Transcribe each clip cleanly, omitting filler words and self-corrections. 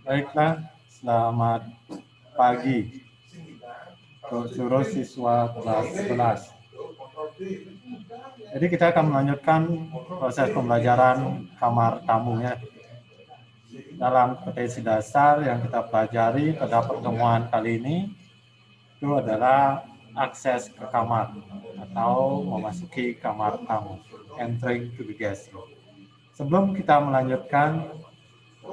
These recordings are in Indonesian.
Baiklah, selamat pagi untuk seluruh siswa kelas 11. Jadi kita akan melanjutkan proses pembelajaran kamar tamu ya. Dalam kompetensi dasar yang kita pelajari pada pertemuan kali ini itu adalah akses ke kamar atau memasuki kamar tamu, entering to the guest room. Sebelum kita melanjutkan,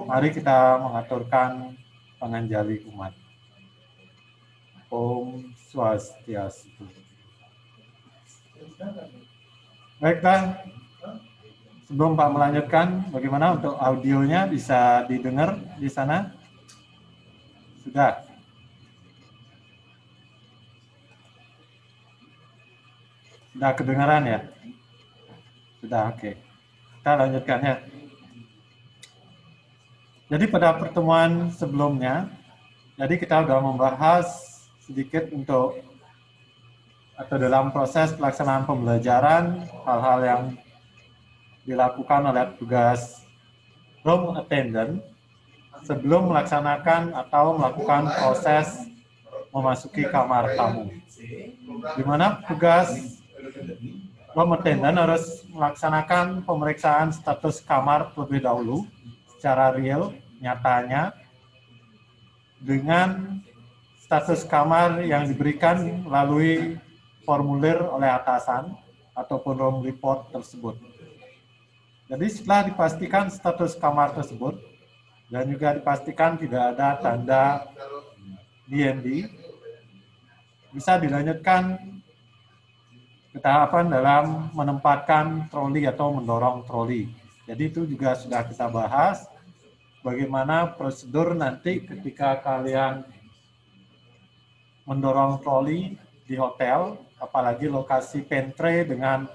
mari kita mengaturkan penganjali umat. Om Swastiastu. Baiklah, sebelum Pak melanjutkan, bagaimana untuk audionya bisa didengar di sana? Sudah? Sudah kedengaran ya? Sudah, oke. Kita lanjutkan ya. Jadi pada pertemuan sebelumnya, jadi kita sudah membahas sedikit untuk atau dalam proses pelaksanaan pembelajaran, hal-hal yang dilakukan oleh tugas room attendant sebelum melaksanakan atau melakukan proses memasuki kamar tamu. Di mana tugas room attendant harus melaksanakan pemeriksaan status kamar terlebih dahulu secara real, nyatanya, dengan status kamar yang diberikan melalui formulir oleh atasan ataupun room report tersebut. Jadi setelah dipastikan status kamar tersebut dan juga dipastikan tidak ada tanda DND, bisa dilanjutkan ke tahapan dalam menempatkan troli atau mendorong troli. Jadi itu juga sudah kita bahas bagaimana prosedur nanti ketika kalian mendorong troli di hotel, apalagi lokasi pantry dengan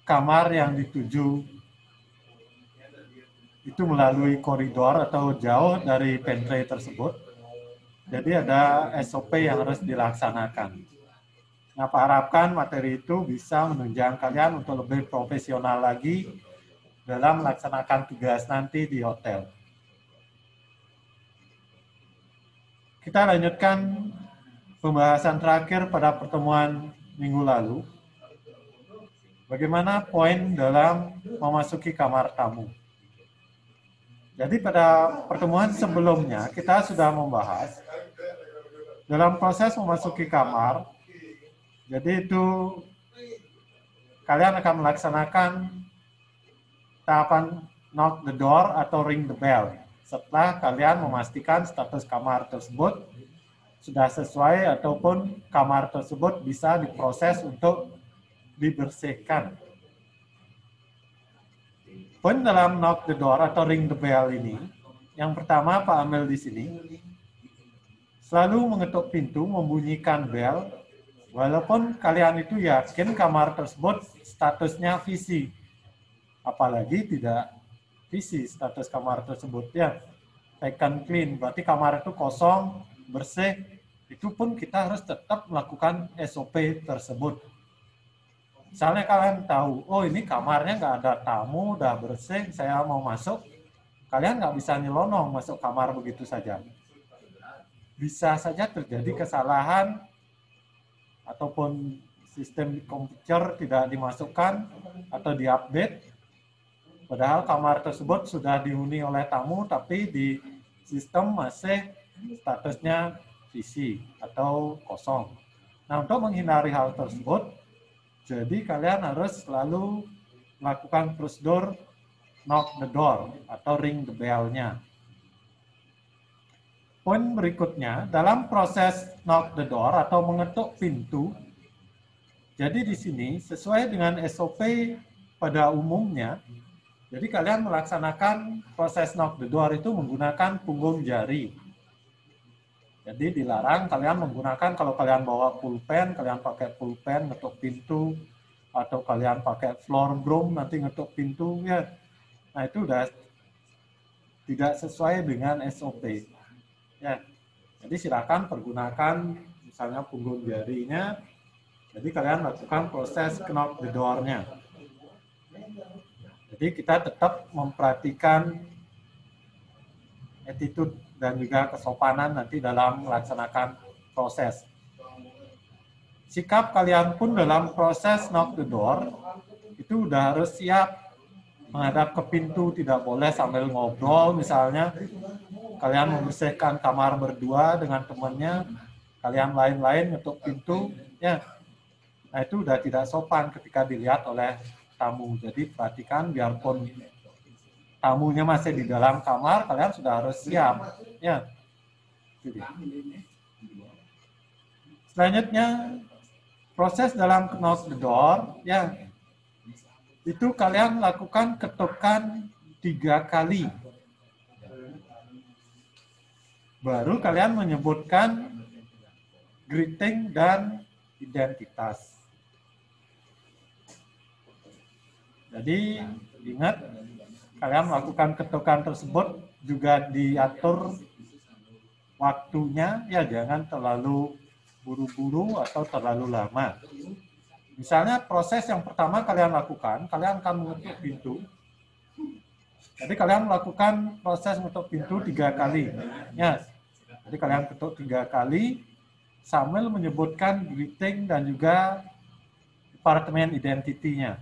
kamar yang dituju itu melalui koridor atau jauh dari pantry tersebut. Jadi ada SOP yang harus dilaksanakan. Nah, Pak harapkan materi itu bisa menunjang kalian untuk lebih profesional lagi dalam melaksanakan tugas nanti di hotel. Kita lanjutkan pembahasan terakhir pada pertemuan minggu lalu. Bagaimana poin dalam memasuki kamar tamu. Jadi pada pertemuan sebelumnya kita sudah membahas dalam proses memasuki kamar. Jadi itu kalian akan melaksanakan tahapan knock the door atau ring the bell setelah kalian memastikan status kamar tersebut sudah sesuai ataupun kamar tersebut bisa diproses untuk dibersihkan. Poin dalam knock the door atau ring the bell ini, yang pertama Pak ambil di sini, selalu mengetuk pintu, membunyikan bel, walaupun kalian itu yakin kamar tersebut statusnya visi. Apalagi tidak visi status kamar tersebut ya. Taken clean, berarti kamar itu kosong, bersih, itu pun kita harus tetap melakukan SOP tersebut. Misalnya kalian tahu, oh ini kamarnya nggak ada tamu, udah bersih, saya mau masuk, kalian nggak bisa nyelonong masuk kamar begitu saja. Bisa saja terjadi kesalahan ataupun sistem komputer tidak dimasukkan atau diupdate, padahal kamar tersebut sudah dihuni oleh tamu, tapi di sistem masih statusnya visi atau kosong. Nah, untuk menghindari hal tersebut, jadi kalian harus selalu melakukan prosedur knock the door atau ring the bell-nya. Poin berikutnya, dalam proses knock the door atau mengetuk pintu, jadi di sini sesuai dengan SOP pada umumnya, jadi kalian melaksanakan proses knock the door itu menggunakan punggung jari. Jadi dilarang kalian menggunakan, kalau kalian bawa pulpen, kalian pakai pulpen ngetuk pintu, atau kalian pakai floor broom nanti ngetuk pintu, ya. Nah itu udah tidak sesuai dengan SOP. Ya. Jadi silakan pergunakan misalnya punggung jarinya, jadi kalian lakukan proses knock the door-nya. Jadi kita tetap memperhatikan attitude dan juga kesopanan nanti dalam melaksanakan proses. Sikap kalian pun dalam proses knock the door itu udah harus siap menghadap ke pintu, tidak boleh sambil ngobrol misalnya. Kalian membersihkan kamar berdua dengan temannya, kalian lain-lain ngetuk pintu, ya. Nah itu udah tidak sopan ketika dilihat oleh tamu. Jadi perhatikan biarpun tamunya masih di dalam kamar, kalian sudah harus siap, ya. Selanjutnya proses dalam knock the door, ya. Itu kalian lakukan ketukan 3 kali. Baru kalian menyebutkan greeting dan identitas. Jadi ingat, kalian melakukan ketukan tersebut juga diatur waktunya, ya jangan terlalu buru-buru atau terlalu lama. Misalnya proses yang pertama kalian lakukan, kalian akan mengetuk pintu. Jadi kalian melakukan proses mengetuk pintu 3 kali. Ya. Jadi kalian ketuk 3 kali sambil menyebutkan greeting dan juga departemen identitinya.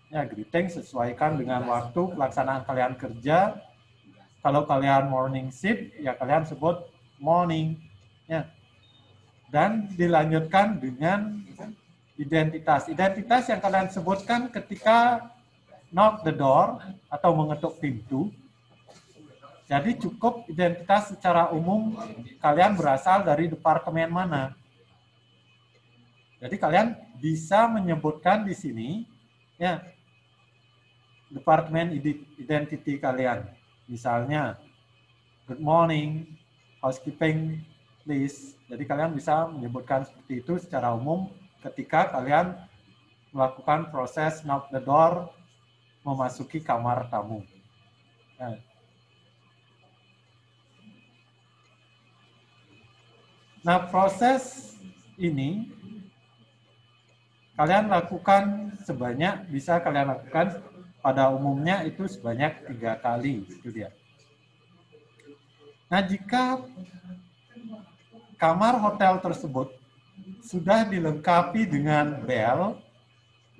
Ya, greeting sesuaikan dengan waktu pelaksanaan kalian kerja. Kalau kalian morning shift, ya kalian sebut morning. Ya. Dan dilanjutkan dengan identitas. Identitas yang kalian sebutkan ketika knock the door atau mengetuk pintu. Jadi cukup identitas secara umum kalian berasal dari departemen mana. Jadi kalian bisa menyebutkan di sini ya departemen identity kalian. Misalnya good morning, housekeeping please. Jadi kalian bisa menyebutkan seperti itu secara umum ketika kalian melakukan proses knock the door memasuki kamar tamu. Nah, proses ini kalian lakukan bisa kalian lakukan pada umumnya itu sebanyak 3 kali, itu dia. Nah, jika kamar hotel tersebut sudah dilengkapi dengan bel,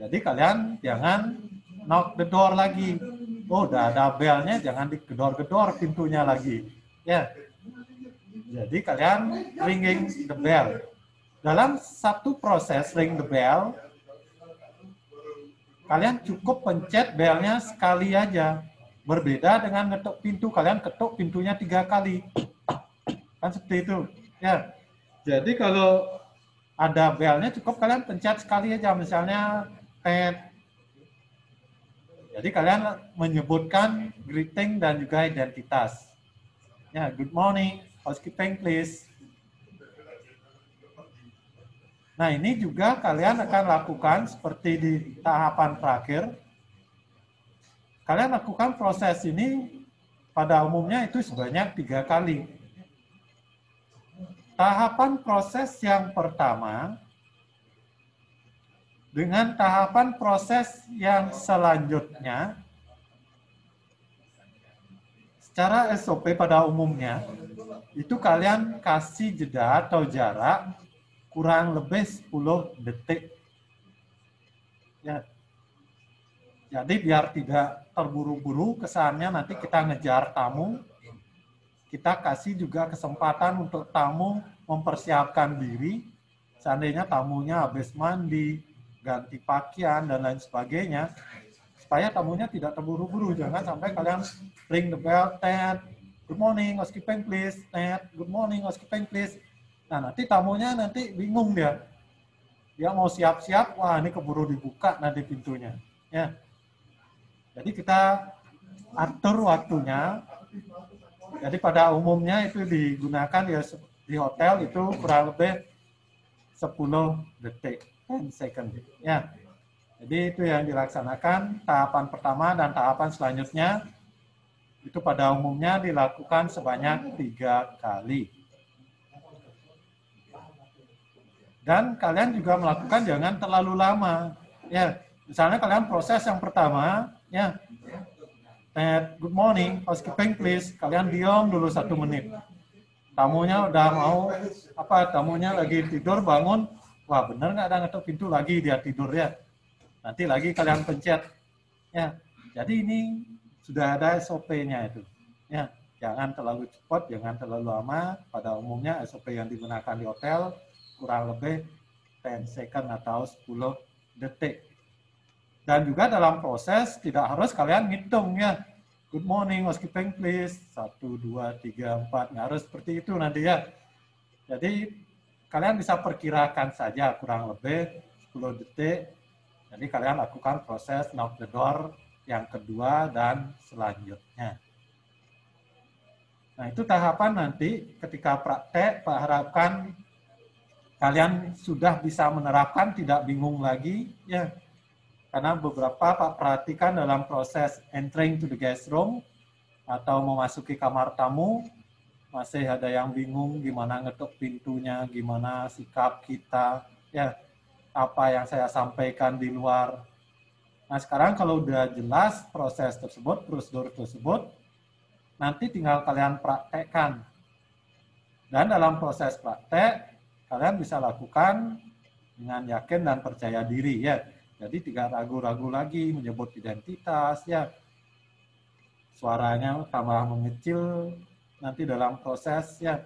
jadi kalian jangan knock the door lagi. Oh, udah ada belnya, jangan digedor-gedor pintunya lagi. Ya. Jadi kalian ringing the bell. Dalam satu proses ring the bell, kalian cukup pencet belnya sekali aja. Berbeda dengan ngetuk pintu, kalian ketuk pintunya 3 kali. Kan seperti itu. Ya. Jadi kalau ada belnya cukup kalian pencet sekali aja, misalnya tet. Jadi kalian menyebutkan greeting dan juga identitas. Ya, good morning, housekeeping please. Nah, ini juga kalian akan lakukan seperti di tahapan terakhir. Kalian lakukan proses ini pada umumnya itu sebanyak 3 kali. Tahapan proses yang pertama dengan tahapan proses yang selanjutnya, secara SOP pada umumnya, itu kalian kasih jeda atau jarak kurang lebih 10 detik. Ya. Jadi biar tidak terburu-buru, kesannya nanti kita ngejar tamu, kita kasih juga kesempatan untuk tamu mempersiapkan diri, seandainya tamunya habis mandi, ganti pakaian, dan lain sebagainya, supaya tamunya tidak terburu-buru. Jangan sampai kalian ring the bell, tet, good morning, housekeeping please, tet, good morning, housekeeping please. Nah, nanti tamunya nanti bingung dia. Dia mau siap-siap, wah ini keburu dibuka nanti pintunya. Ya. Jadi kita atur waktunya. Jadi pada umumnya itu digunakan ya di hotel itu kurang lebih 10 detik, 10 second. Ya. Jadi itu yang dilaksanakan tahapan pertama dan tahapan selanjutnya itu pada umumnya dilakukan sebanyak 3 kali. Dan kalian juga melakukan jangan terlalu lama. Ya, Misalnya kalian proses yang pertama, ya, good morning, housekeeping please. Kalian diam dulu 1 menit. Tamunya udah mau, tamunya lagi tidur, bangun, wah bener nggak ada ngetok pintu lagi dia tidur ya. Nanti lagi kalian pencet. Ya, jadi ini sudah ada SOP-nya itu. Ya, jangan terlalu cepat, jangan terlalu lama. Pada umumnya SOP yang digunakan di hotel kurang lebih 10 second atau 10 detik. Dan juga dalam proses tidak harus kalian ngitung ya. Good morning, housekeeping please. 1, 2, 3, 4. Nggak harus seperti itu nanti ya. Jadi kalian bisa perkirakan saja kurang lebih 10 detik. Jadi kalian lakukan proses knock the door yang kedua dan selanjutnya. Nah itu tahapan nanti ketika praktek, Pak harapkan kalian sudah bisa menerapkan, tidak bingung lagi ya. Karena beberapa Pak perhatikan dalam proses entering to the guest room atau memasuki kamar tamu, masih ada yang bingung gimana ngetuk pintunya, gimana sikap kita, ya apa yang saya sampaikan di luar. Nah sekarang kalau udah jelas proses tersebut, prosedur tersebut, nanti tinggal kalian praktekkan. Dan dalam proses praktek, kalian bisa lakukan dengan yakin dan percaya diri ya. Jadi tidak ragu-ragu lagi menyebut identitas ya. Suaranya tambah mengecil nanti dalam proses ya.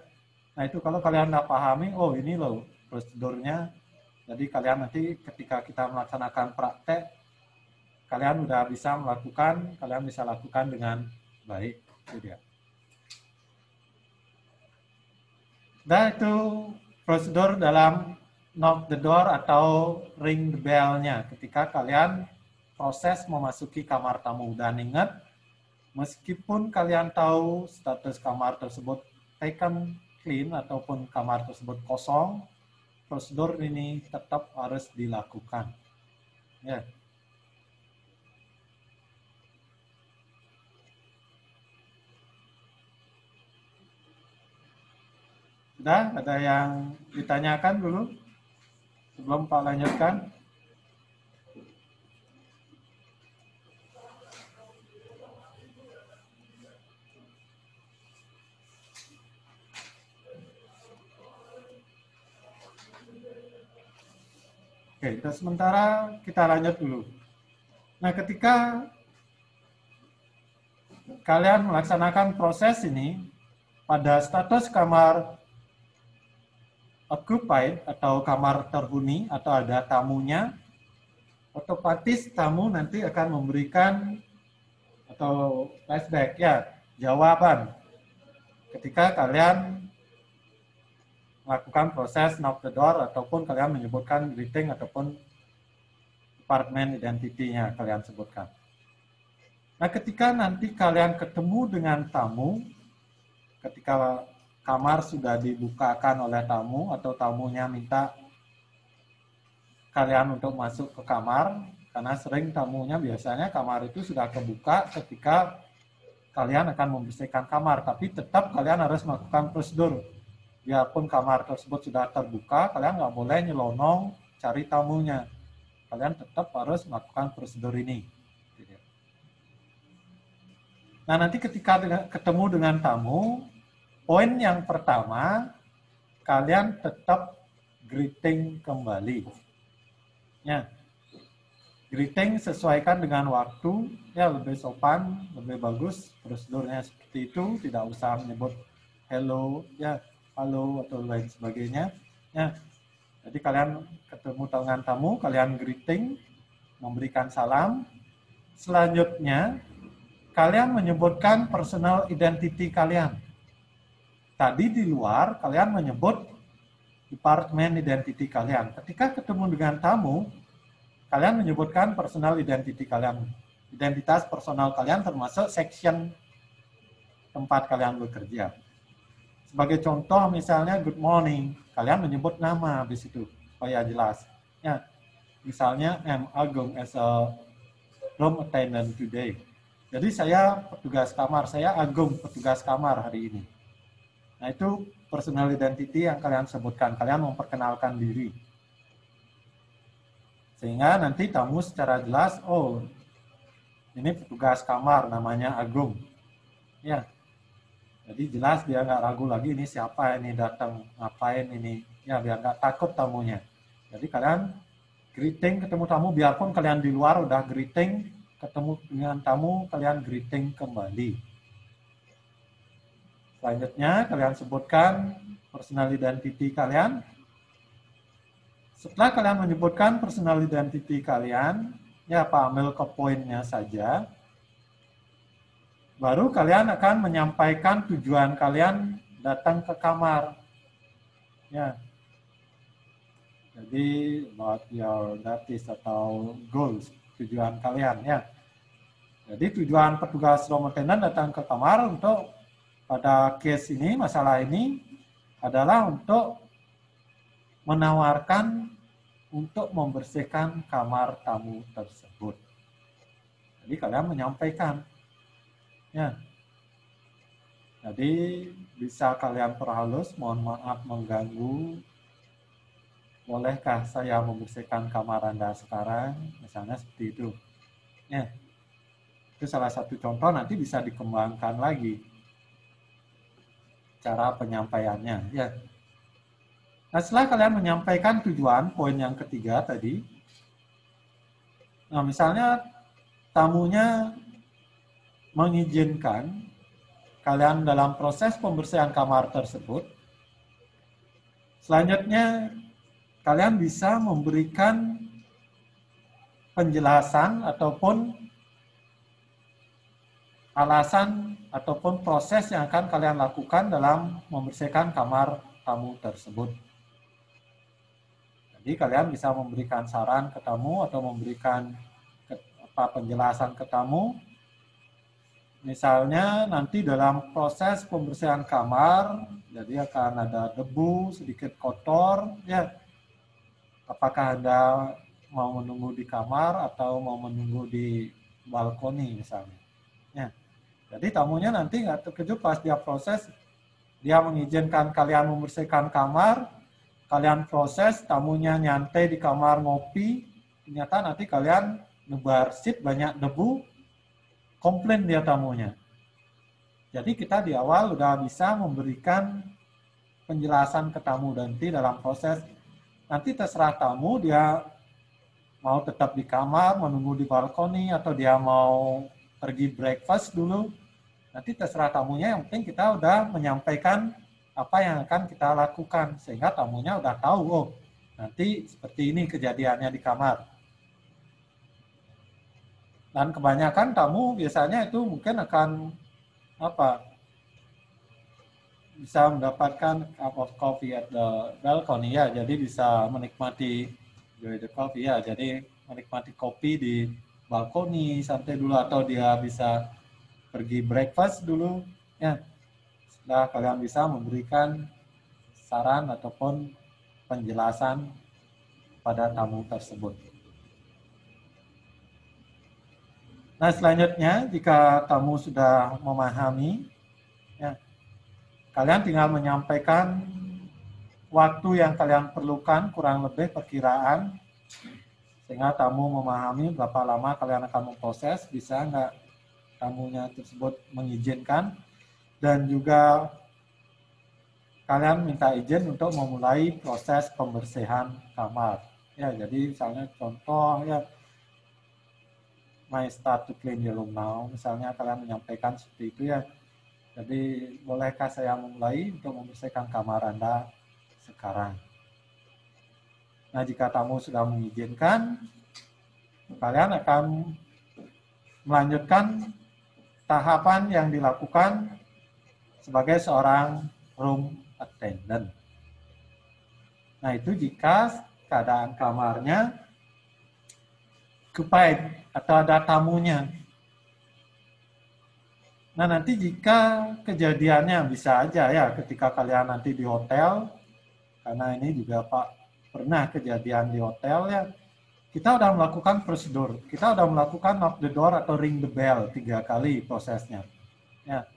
Nah itu kalau kalian tidak pahami, oh ini loh prosedurnya. Jadi kalian nanti ketika kita melaksanakan praktek, kalian udah bisa melakukan, kalian bisa lakukan dengan baik. Itu dia. Nah itu prosedur dalam knock the door atau ring the bell-nya ketika kalian proses memasuki kamar tamu. Dan ingat, meskipun kalian tahu status kamar tersebut taken clean ataupun kamar tersebut kosong, prosedur ini tetap harus dilakukan. Ya. Sudah ada yang ditanyakan dulu? Sebelum Pak lanjutkan. Oke, sementara kita lanjut dulu. Nah, ketika kalian melaksanakan proses ini, pada status kamar occupied atau kamar terhuni atau ada tamunya, otomatis tamu nanti akan memberikan atau flashback ya, jawaban ketika kalian melakukan proses knock the door ataupun kalian menyebutkan greeting ataupun apartment identity-nya kalian sebutkan. Nah, ketika nanti kalian ketemu dengan tamu, ketika kamar sudah dibukakan oleh tamu atau tamunya minta kalian untuk masuk ke kamar, karena sering tamunya biasanya kamar itu sudah kebuka ketika kalian akan membersihkan kamar, tapi tetap kalian harus melakukan prosedur. Biarpun kamar tersebut sudah terbuka, kalian nggak boleh nyelonong cari tamunya. Kalian tetap harus melakukan prosedur ini. Nah, nanti ketika ketemu dengan tamu, poin yang pertama, kalian tetap greeting kembali. Ya, greeting sesuaikan dengan waktu, ya lebih sopan, lebih bagus. Prosedurnya seperti itu, tidak usah menyebut hello, ya halo atau lain sebagainya. Ya, jadi kalian ketemu dengan tamu, kalian greeting, memberikan salam. Selanjutnya, kalian menyebutkan personal identity kalian. Tadi di luar, kalian menyebut department identity kalian. Ketika ketemu dengan tamu, kalian menyebutkan personal identity kalian. Identitas personal kalian termasuk section tempat kalian bekerja. Sebagai contoh misalnya good morning, kalian menyebut nama habis itu supaya jelas. Ya, misalnya I'm Agung as a room attendant today. Jadi saya petugas kamar, saya Agung petugas kamar hari ini. Nah itu personal identity yang kalian sebutkan, kalian memperkenalkan diri. Sehingga nanti tamu secara jelas, oh ini petugas kamar namanya Agung. Ya, jadi jelas dia nggak ragu lagi ini siapa ini datang, ngapain ini. Ya, biar nggak takut tamunya. Jadi kalian greeting ketemu tamu, biarpun kalian di luar udah greeting, ketemu dengan tamu, kalian greeting kembali. Selanjutnya, kalian sebutkan personal identity kalian. Setelah kalian menyebutkan personal identity kalian, ya Pak ambil ke poinnya saja. Baru kalian akan menyampaikan tujuan kalian datang ke kamar. Ya. Jadi about your duties atau goals, tujuan kalian ya. Jadi tujuan petugas room attendant datang ke kamar untuk pada case ini, masalah ini adalah untuk menawarkan untuk membersihkan kamar tamu tersebut. Jadi kalian menyampaikan, ya. Jadi bisa kalian perhalus, mohon maaf mengganggu. Bolehkah saya membersihkan kamar Anda sekarang? Misalnya seperti itu. Ya. Itu salah satu contoh, nanti bisa dikembangkan lagi cara penyampaiannya. Ya. Nah, setelah kalian menyampaikan tujuan, poin yang ketiga tadi, nah misalnya tamunya mengizinkan kalian dalam proses pembersihan kamar tersebut, selanjutnya kalian bisa memberikan penjelasan ataupun alasan ataupun proses yang akan kalian lakukan dalam membersihkan kamar tamu tersebut. Jadi kalian bisa memberikan saran ke tamu atau memberikan penjelasan ke tamu. Misalnya nanti dalam proses pembersihan kamar, jadi akan ada debu, sedikit kotor, ya. Apakah Anda mau menunggu di kamar atau mau menunggu di balkoni misalnya. Ya. Jadi tamunya nanti nggak terkejut pas dia proses, dia mengizinkan kalian membersihkan kamar, kalian proses, tamunya nyantai di kamar ngopi, ternyata nanti kalian nebar sip banyak debu, komplain dia tamunya. Jadi kita di awal udah bisa memberikan penjelasan ke tamu nanti dalam proses. Nanti terserah tamu dia mau tetap di kamar, menunggu di balkoni, atau dia mau pergi breakfast dulu. Nanti terserah tamunya, yang penting kita udah menyampaikan apa yang akan kita lakukan. Sehingga tamunya udah tahu, oh nanti seperti ini kejadiannya di kamar. Dan kebanyakan tamu biasanya itu mungkin akan bisa mendapatkan cup of coffee at the balcony ya, jadi bisa menikmati enjoy the coffee ya, jadi menikmati kopi di balkoni santai dulu, atau dia bisa pergi breakfast dulu ya. Setelah kalian bisa memberikan saran ataupun penjelasan pada tamu tersebut. Nah, selanjutnya jika tamu sudah memahami, ya, kalian tinggal menyampaikan waktu yang kalian perlukan, kurang lebih perkiraan, sehingga tamu memahami berapa lama kalian akan memproses, bisa nggak tamunya tersebut mengizinkan, dan juga kalian minta izin untuk memulai proses pembersihan kamar. Ya, jadi misalnya contoh ya, my start to clean your room now, misalnya kalian menyampaikan seperti itu ya. Jadi bolehkah saya memulai untuk membersihkan kamar Anda sekarang? Nah, jika tamu sudah mengizinkan, kalian akan melanjutkan tahapan yang dilakukan sebagai seorang room attendant. Nah, itu jika keadaan kamarnya occupied atau ada tamunya. Nah, nanti jika kejadiannya bisa aja ya ketika kalian nanti di hotel, karena ini juga Pak pernah kejadian di hotel ya, kita udah melakukan prosedur, kita udah melakukan knock the door atau ring the bell 3 kali prosesnya. Ya.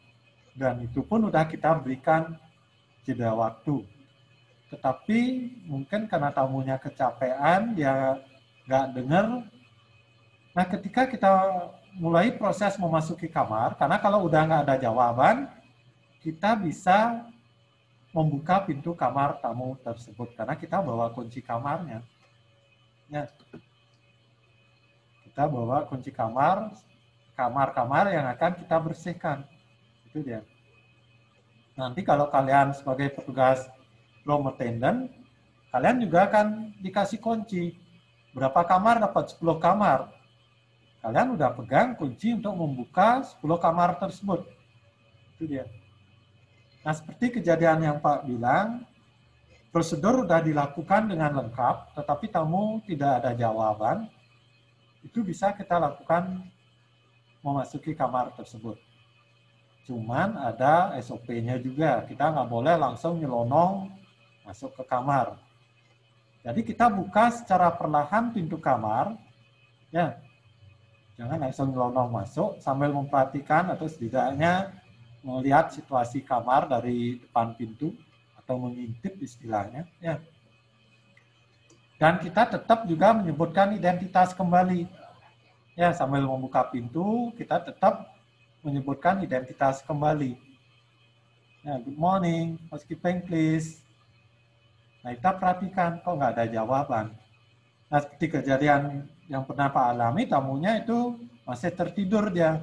Dan itu pun udah kita berikan jeda waktu. Tetapi mungkin karena tamunya kecapean, dia nggak dengar. Nah, ketika kita mulai proses memasuki kamar, karena kalau udah nggak ada jawaban, kita bisa membuka pintu kamar tamu tersebut, karena kita bawa kunci kamarnya. Ya. Kita bawa kunci kamar, kamar-kamar yang akan kita bersihkan. Itu dia. Nanti kalau kalian sebagai petugas room attendant, kalian juga akan dikasih kunci. Berapa kamar dapat 10 kamar. Kalian udah pegang kunci untuk membuka 10 kamar tersebut. Itu dia. Nah, seperti kejadian yang Pak bilang, prosedur sudah dilakukan dengan lengkap, tetapi tamu tidak ada jawaban, itu bisa kita lakukan memasuki kamar tersebut. Cuman ada SOP-nya juga, kita nggak boleh langsung nyelonong masuk ke kamar. Jadi kita buka secara perlahan pintu kamar, ya, jangan langsung nyelonong masuk sambil memperhatikan atau setidaknya melihat situasi kamar dari depan pintu atau mengintip istilahnya, ya. Dan kita tetap juga menyebutkan identitas kembali, ya, sambil membuka pintu kita tetap menyebutkan identitas kembali. Ya, good morning, housekeeping please. Nah, kita perhatikan kok nggak ada jawaban. Nah, seperti kejadian yang pernah Pak alami, tamunya itu masih tertidur dia.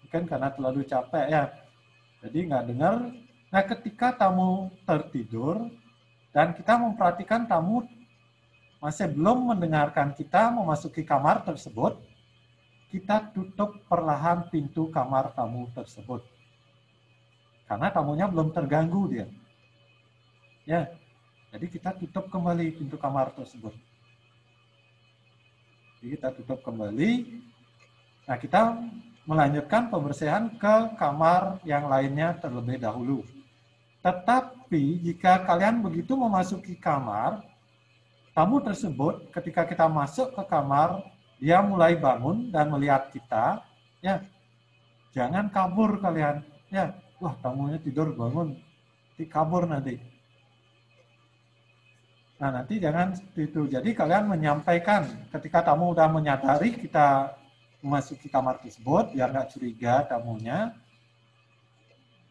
Mungkin karena terlalu capek ya. Jadi nggak dengar. Nah, ketika tamu tertidur dan kita memperhatikan tamu masih belum mendengarkan kita memasuki kamar tersebut, kita tutup perlahan pintu kamar tamu tersebut. Karena tamunya belum terganggu dia. Ya, jadi kita tutup kembali pintu kamar tersebut. Jadi kita tutup kembali. Nah, kita melanjutkan pembersihan ke kamar yang lainnya terlebih dahulu. Tetapi jika kalian begitu memasuki kamar, tamu tersebut ketika kita masuk ke kamar, dia mulai bangun dan melihat kita, ya, jangan kabur kalian, ya, wah tamunya tidur bangun, kabur nanti. Nah, nanti jangan seperti itu. Jadi kalian menyampaikan ketika tamu udah menyadari kita memasuki kamar tersebut, biar nggak curiga tamunya.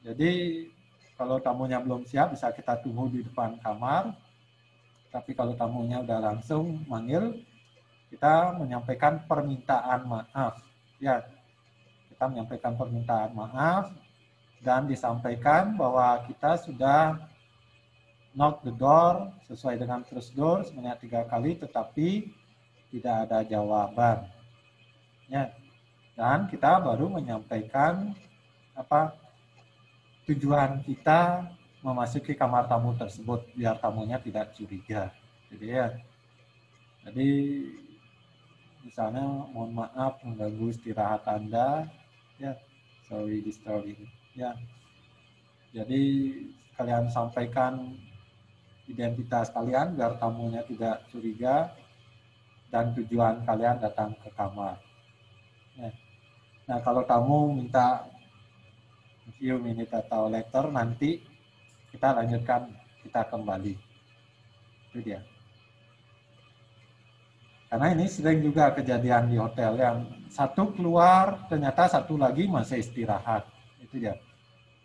Jadi kalau tamunya belum siap, bisa kita tunggu di depan kamar. Tapi kalau tamunya udah langsung manggil, kita menyampaikan permintaan maaf. Ya, kita menyampaikan permintaan maaf dan disampaikan bahwa kita sudah knock the door sesuai dengan prosedur sebanyak 3 kali, tetapi tidak ada jawaban. Ya, dan kita baru menyampaikan tujuan kita memasuki kamar tamu tersebut biar tamunya tidak curiga. Jadi ya, misalnya mohon maaf mengganggu istirahat Anda, ya, sorry disturbing, ya. Jadi kalian sampaikan identitas kalian biar tamunya tidak curiga dan tujuan kalian datang ke kamar. Ya. Nah, kalau tamu minta a few minutes atau later, nanti kita lanjutkan, kita kembali. Itu dia. Karena ini sering juga kejadian di hotel yang satu keluar, ternyata satu lagi masih istirahat. Itu dia.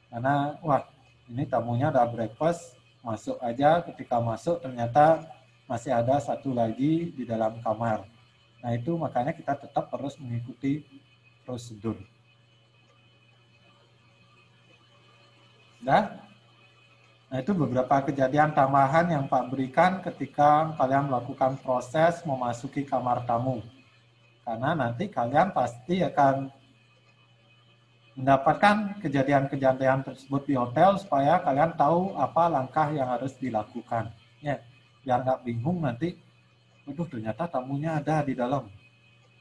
Karena, wah, ini tamunya udah breakfast, masuk aja, ketika masuk ternyata masih ada satu lagi di dalam kamar. Nah, itu makanya kita tetap harus mengikuti prosedur. Nah, itu beberapa kejadian tambahan yang Pak berikan ketika kalian melakukan proses memasuki kamar tamu. Karena nanti kalian pasti akan mendapatkan kejadian-kejadian tersebut di hotel supaya kalian tahu apa langkah yang harus dilakukan. Ya, biar nggak bingung nanti, waduh ternyata tamunya ada di dalam.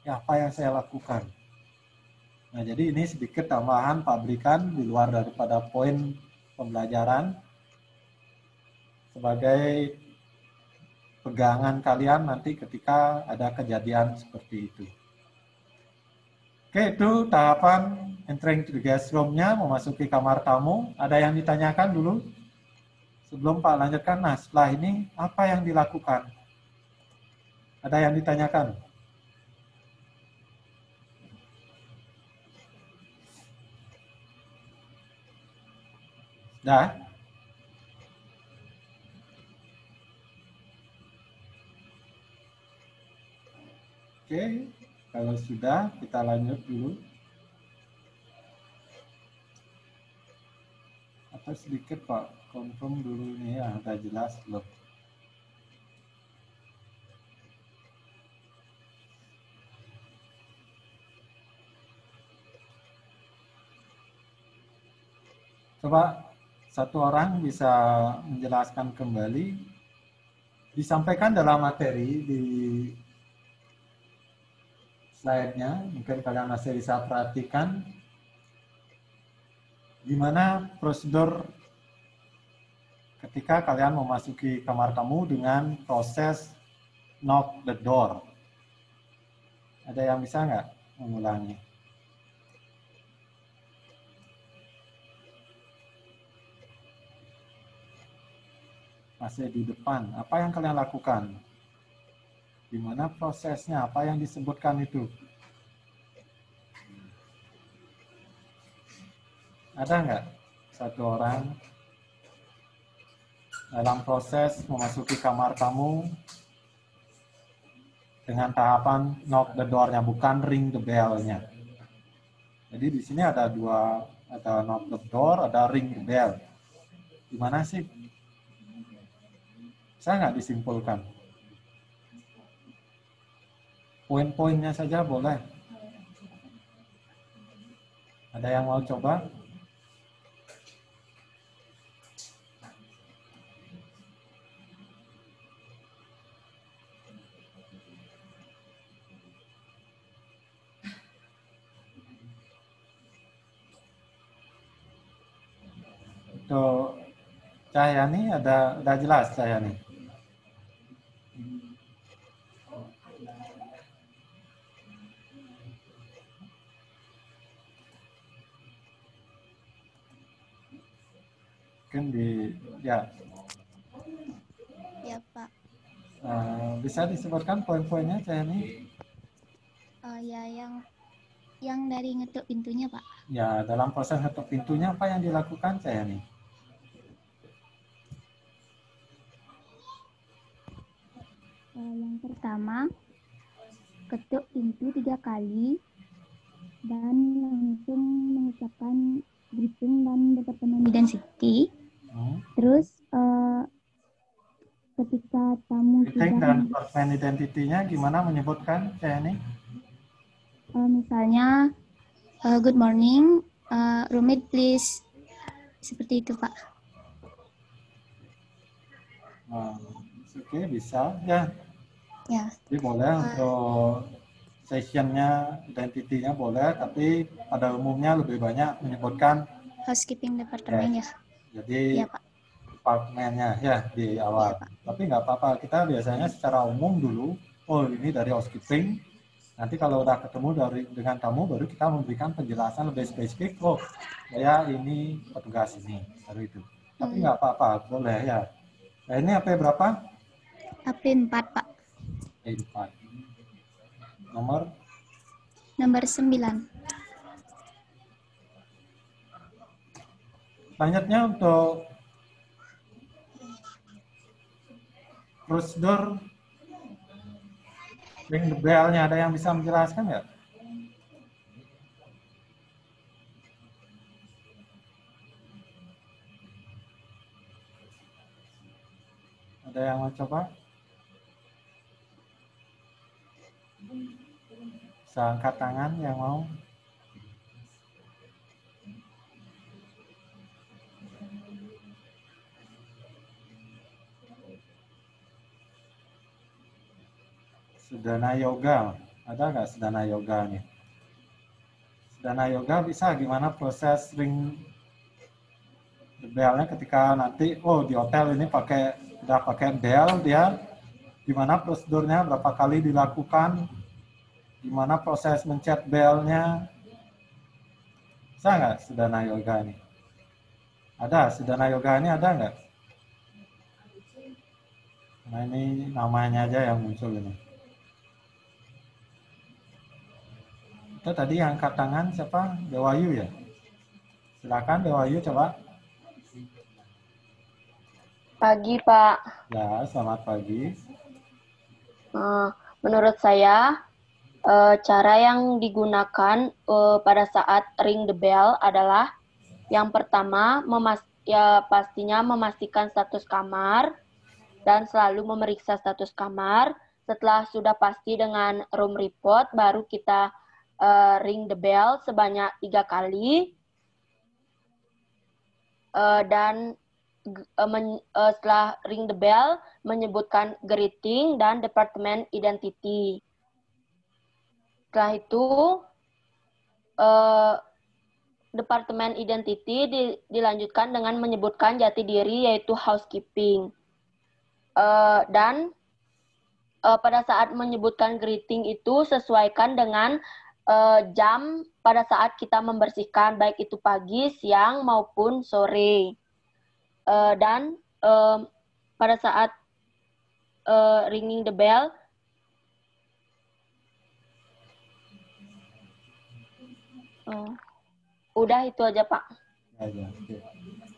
Ya, apa yang saya lakukan? Nah, jadi ini sedikit tambahan Pak berikan di luar daripada poin pembelajaran sebagai pegangan kalian nanti ketika ada kejadian seperti itu. Oke, itu tahapan entering to the guest room-nya, memasuki kamar tamu. Ada yang ditanyakan dulu? Sebelum Pak lanjutkan, nah setelah ini apa yang dilakukan? Ada yang ditanyakan? Dah? Oke, kalau sudah kita lanjut dulu. Atau sedikit Pak, confirm dulu ini ya, udah jelas belum? Coba satu orang bisa menjelaskan kembali, disampaikan dalam materi di slide-nya, mungkin kalian masih bisa perhatikan gimana prosedur ketika kalian memasuki kamar tamu dengan proses knock the door. Ada yang bisa nggak mengulangi? Masih di depan, apa yang kalian lakukan? Gimana prosesnya? Apa yang disebutkan itu? Ada nggak satu orang dalam proses memasuki kamar tamu dengan tahapan knock the door-nya, bukan ring the bell-nya? Jadi di sini ada dua, ada knock the door, ada ring the bell. Gimana sih? Bisa nggak disimpulkan? Poin-poinnya saja boleh. Ada yang mau coba? Tuh, Cahyani udah jelas Cahyani. Mungkin ya. Ya Pak. Bisa disebutkan poin-poinnya Cahyani? Ya yang dari ngetuk pintunya Pak. Ya, dalam proses ngetuk pintunya apa yang dilakukan Cahyani? Yang pertama, ketuk pintu 3 kali dan langsung mengucapkan greeting dan Departemen Identity. Terus ketika tamu Greeting sudah dan Departemen Identity-nya gimana menyebutkan Cahyani? misalnya good morning, roommate please, seperti itu Pak. Oke, bisa ya. Ya. Jadi boleh untuk sessionnya, identitinya boleh, tapi pada umumnya lebih banyak menyebutkan Housekeeping departemen ya. Jadi ya, Pak. Departemennya ya di awal. Ya, tapi nggak apa-apa, kita biasanya secara umum dulu. Oh ini dari housekeeping. Nanti kalau udah ketemu dengan tamu, baru kita memberikan penjelasan lebih spesifik. Oh, saya ini petugas ini, baru itu. Tapi nggak apa-apa, boleh ya. Nah, ini AP berapa? AP 4, Pak. AP 4. Nomor 9. Selanjutnya untuk prosedur ring the bell-nya, ada yang bisa menjelaskan nggak? Ada yang mau coba? Bisa angkat tangan yang mau. Sedana yoga, ada nggak sedana yoga nih? Sedana yoga bisa gimana proses ring the bell-nya ketika nanti, oh di hotel ini udah pakai bell dia, gimana prosedurnya, berapa kali dilakukan, gimana proses mencet bell-nya, bisa nggak sedana yoga ini? Ada, sedana yoga ini ada nggak? Nah ini namanya aja yang muncul ini. Itu tadi yang angkat tangan siapa? Dewayu ya? Silakan Dewayu coba. Pagi, Pak. Ya, selamat pagi. Menurut saya, cara yang digunakan pada saat ring the bell adalah yang pertama, pastinya memastikan status kamar dan selalu memeriksa status kamar. Setelah sudah pasti dengan room report, baru kita ring the bell sebanyak 3 kali. Dan setelah ring the bell, menyebutkan greeting dan departemen identity. Setelah itu, departemen identity dilanjutkan dengan menyebutkan jati diri, yaitu housekeeping. Dan pada saat menyebutkan greeting itu sesuaikan dengan jam pada saat kita membersihkan, baik itu pagi, siang, maupun sore. Dan pada saat ringing the bell, udah itu aja, Pak. Ya, oke.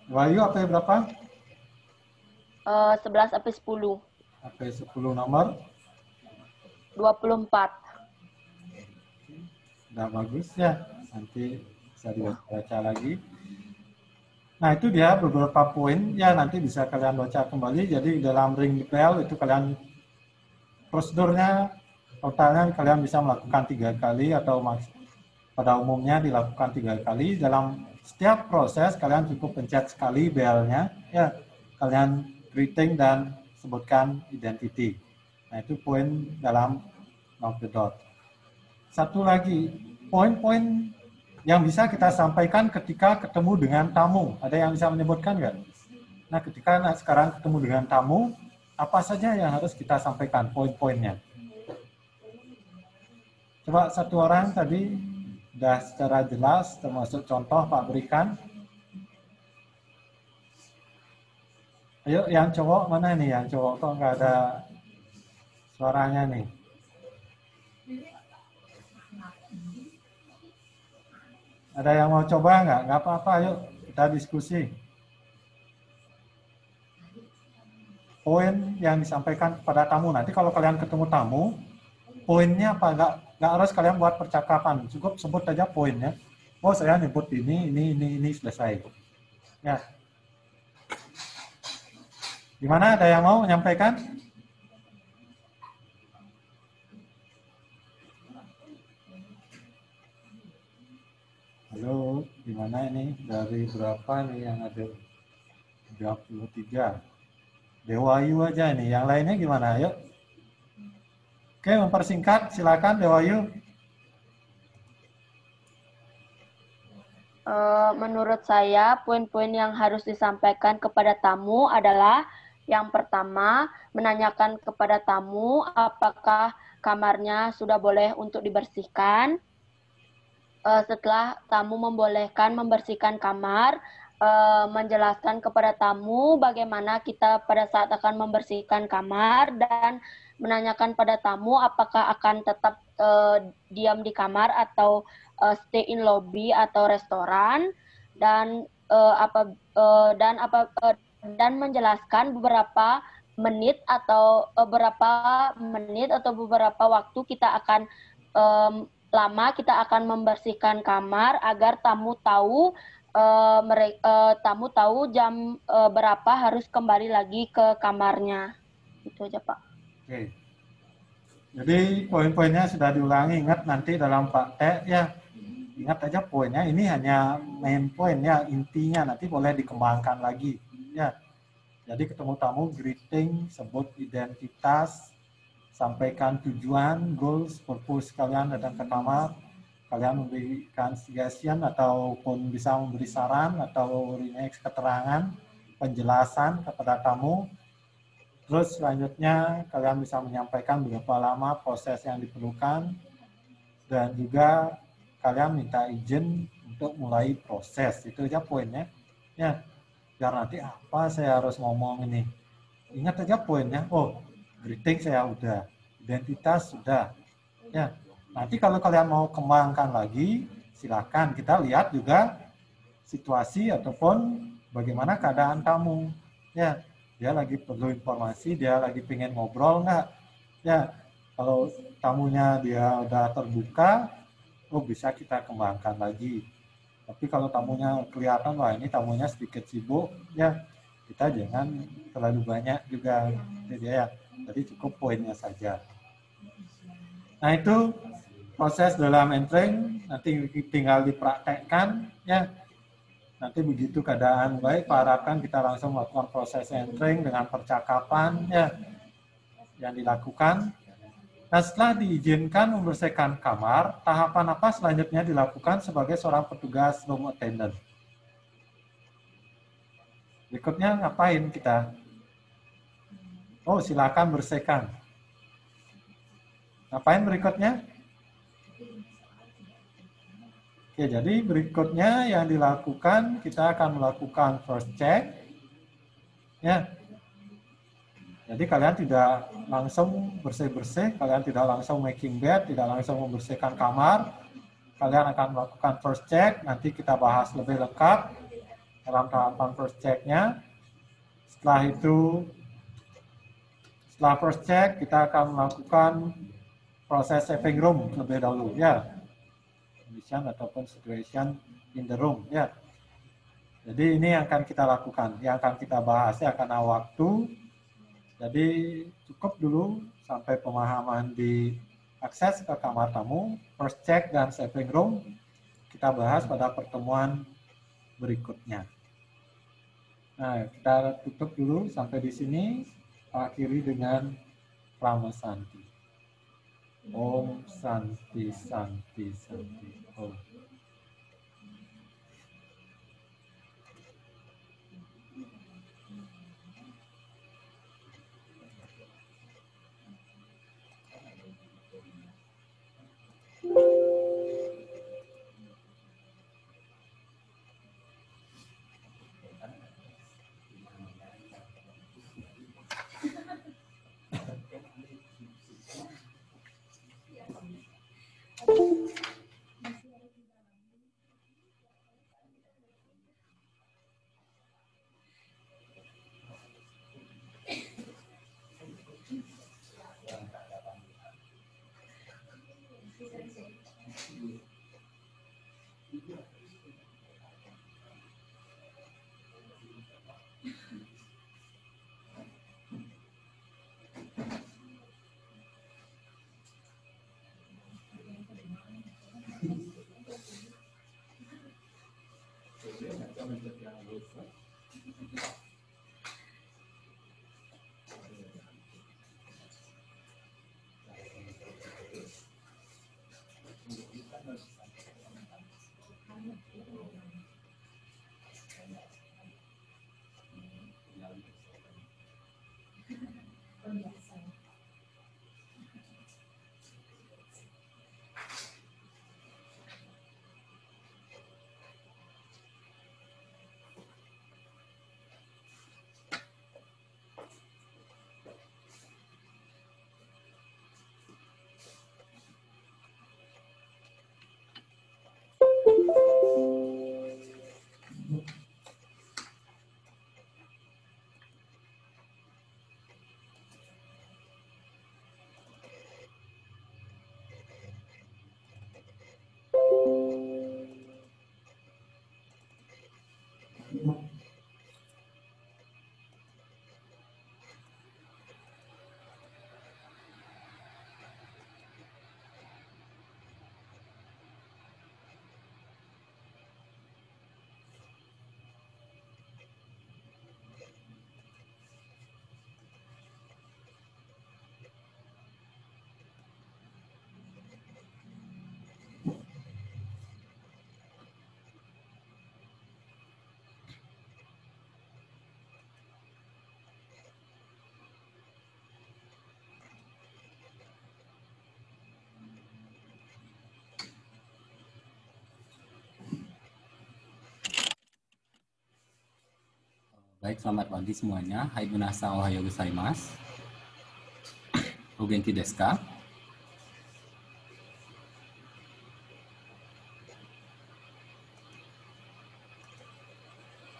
Wahyu AP berapa? 11 sampai 10. AP 10 nomor? 24. Udah bagus ya. Nanti bisa dibaca lagi. Nah, itu dia beberapa poin ya, nanti bisa kalian baca kembali. Jadi dalam ring the bell itu kalian prosedurnya totalnya kalian bisa melakukan 3 kali atau pada umumnya dilakukan 3 kali. Dalam setiap proses kalian cukup pencet sekali bellnya ya, kalian greeting dan sebutkan identity. Nah, itu poin dalam knock the door. Satu lagi, poin-poin yang bisa kita sampaikan ketika ketemu dengan tamu. Ada yang bisa menyebutkan nggak? Nah, ketika sekarang ketemu dengan tamu, apa saja yang harus kita sampaikan, poin-poinnya? Coba satu orang tadi sudah secara jelas, termasuk contoh Pak berikan. Ayo, yang cowok mana nih? Yang cowok kok nggak ada suaranya nih? Ada yang mau coba nggak? Nggak apa-apa, yuk kita diskusi. Poin yang disampaikan kepada tamu. Nanti kalau kalian ketemu tamu, poinnya apa? Nggak harus kalian buat percakapan. Cukup sebut aja poinnya. Oh, saya nyebut ini, selesai. Ya. Gimana? Ada yang mau menyampaikan? Halo, gimana ini? Dari berapa nih yang ada? 33. Dewayu aja nih. Yang lainnya gimana? Ayo. Oke, mempersingkat. Silakan Dewayu. Menurut saya, poin-poin yang harus disampaikan kepada tamu adalah yang pertama, menanyakan kepada tamu apakah kamarnya sudah boleh untuk dibersihkan. Setelah tamu membolehkan membersihkan kamar, menjelaskan kepada tamu bagaimana kita pada saat akan membersihkan kamar dan menanyakan pada tamu apakah akan tetap diam di kamar atau stay in lobby atau restoran, dan menjelaskan beberapa menit atau beberapa waktu kita akan lama kita akan membersihkan kamar agar tamu tahu jam berapa harus kembali lagi ke kamarnya. Itu aja, Pak. Oke. Jadi poin-poinnya sudah diulangi. Ingat nanti dalam praktek ya. Ingat aja poinnya. Ini hanya main poin ya, intinya. Nanti boleh dikembangkan lagi. Ya. Jadi ketemu tamu, greeting, sebut identitas, sampaikan tujuan, goals, purpose kalian datang ke kamar, kalian memberikan suggestion ataupun bisa memberi saran atau remix keterangan, penjelasan kepada tamu. Terus selanjutnya kalian bisa menyampaikan berapa lama proses yang diperlukan dan juga kalian minta izin untuk mulai proses. Itu aja poinnya. Ya, biar nanti apa saya harus ngomong ini. Ingat aja poinnya. Oh, greeting saya udah, identitas sudah. Ya, Nanti kalau kalian mau kembangkan lagi, silahkan. Kita lihat juga situasi ataupun bagaimana keadaan tamu. Ya, dia lagi perlu informasi, dia lagi pengen ngobrol nggak? Ya, kalau tamunya dia udah terbuka, oh bisa kita kembangkan lagi. Tapi kalau tamunya kelihatan, wah ini tamunya sedikit sibuk, ya kita jangan terlalu banyak juga. Jadi cukup poinnya saja. Nah itu proses dalam entering, nanti tinggal dipraktekkan, ya. Nanti begitu keadaan baik, Pak harapkan kita langsung melakukan proses entering dengan percakapan, ya, yang dilakukan. Nah, setelah diizinkan membersihkan kamar, tahapan apa selanjutnya dilakukan sebagai seorang petugas room attendant? Berikutnya ngapain kita? Oh, silakan bersihkan. Ngapain berikutnya? Oke, jadi berikutnya yang dilakukan, kita akan melakukan first check. Ya, jadi kalian tidak langsung bersih-bersih, kalian tidak langsung making bed, tidak langsung membersihkan kamar. Kalian akan melakukan first check, nanti kita bahas lebih lengkap dalam tahapan first check-nya. Setelah itu, setelah first check, kita akan melakukan proses saving room terlebih dahulu, ya. Condition ataupun situation in the room, ya. Jadi ini yang akan kita lakukan, yang akan kita bahas ya, karena waktu. Jadi cukup dulu sampai pemahaman di akses ke kamar tamu, first check dan saving room kita bahas pada pertemuan berikutnya. Nah, kita tutup dulu sampai di sini, akhiri dengan Prama Santi. Om Santi Santi Santi Om. Baik, selamat pagi semuanya. Hai Bunasa, ohayo gozaimasu. O genki desu ka?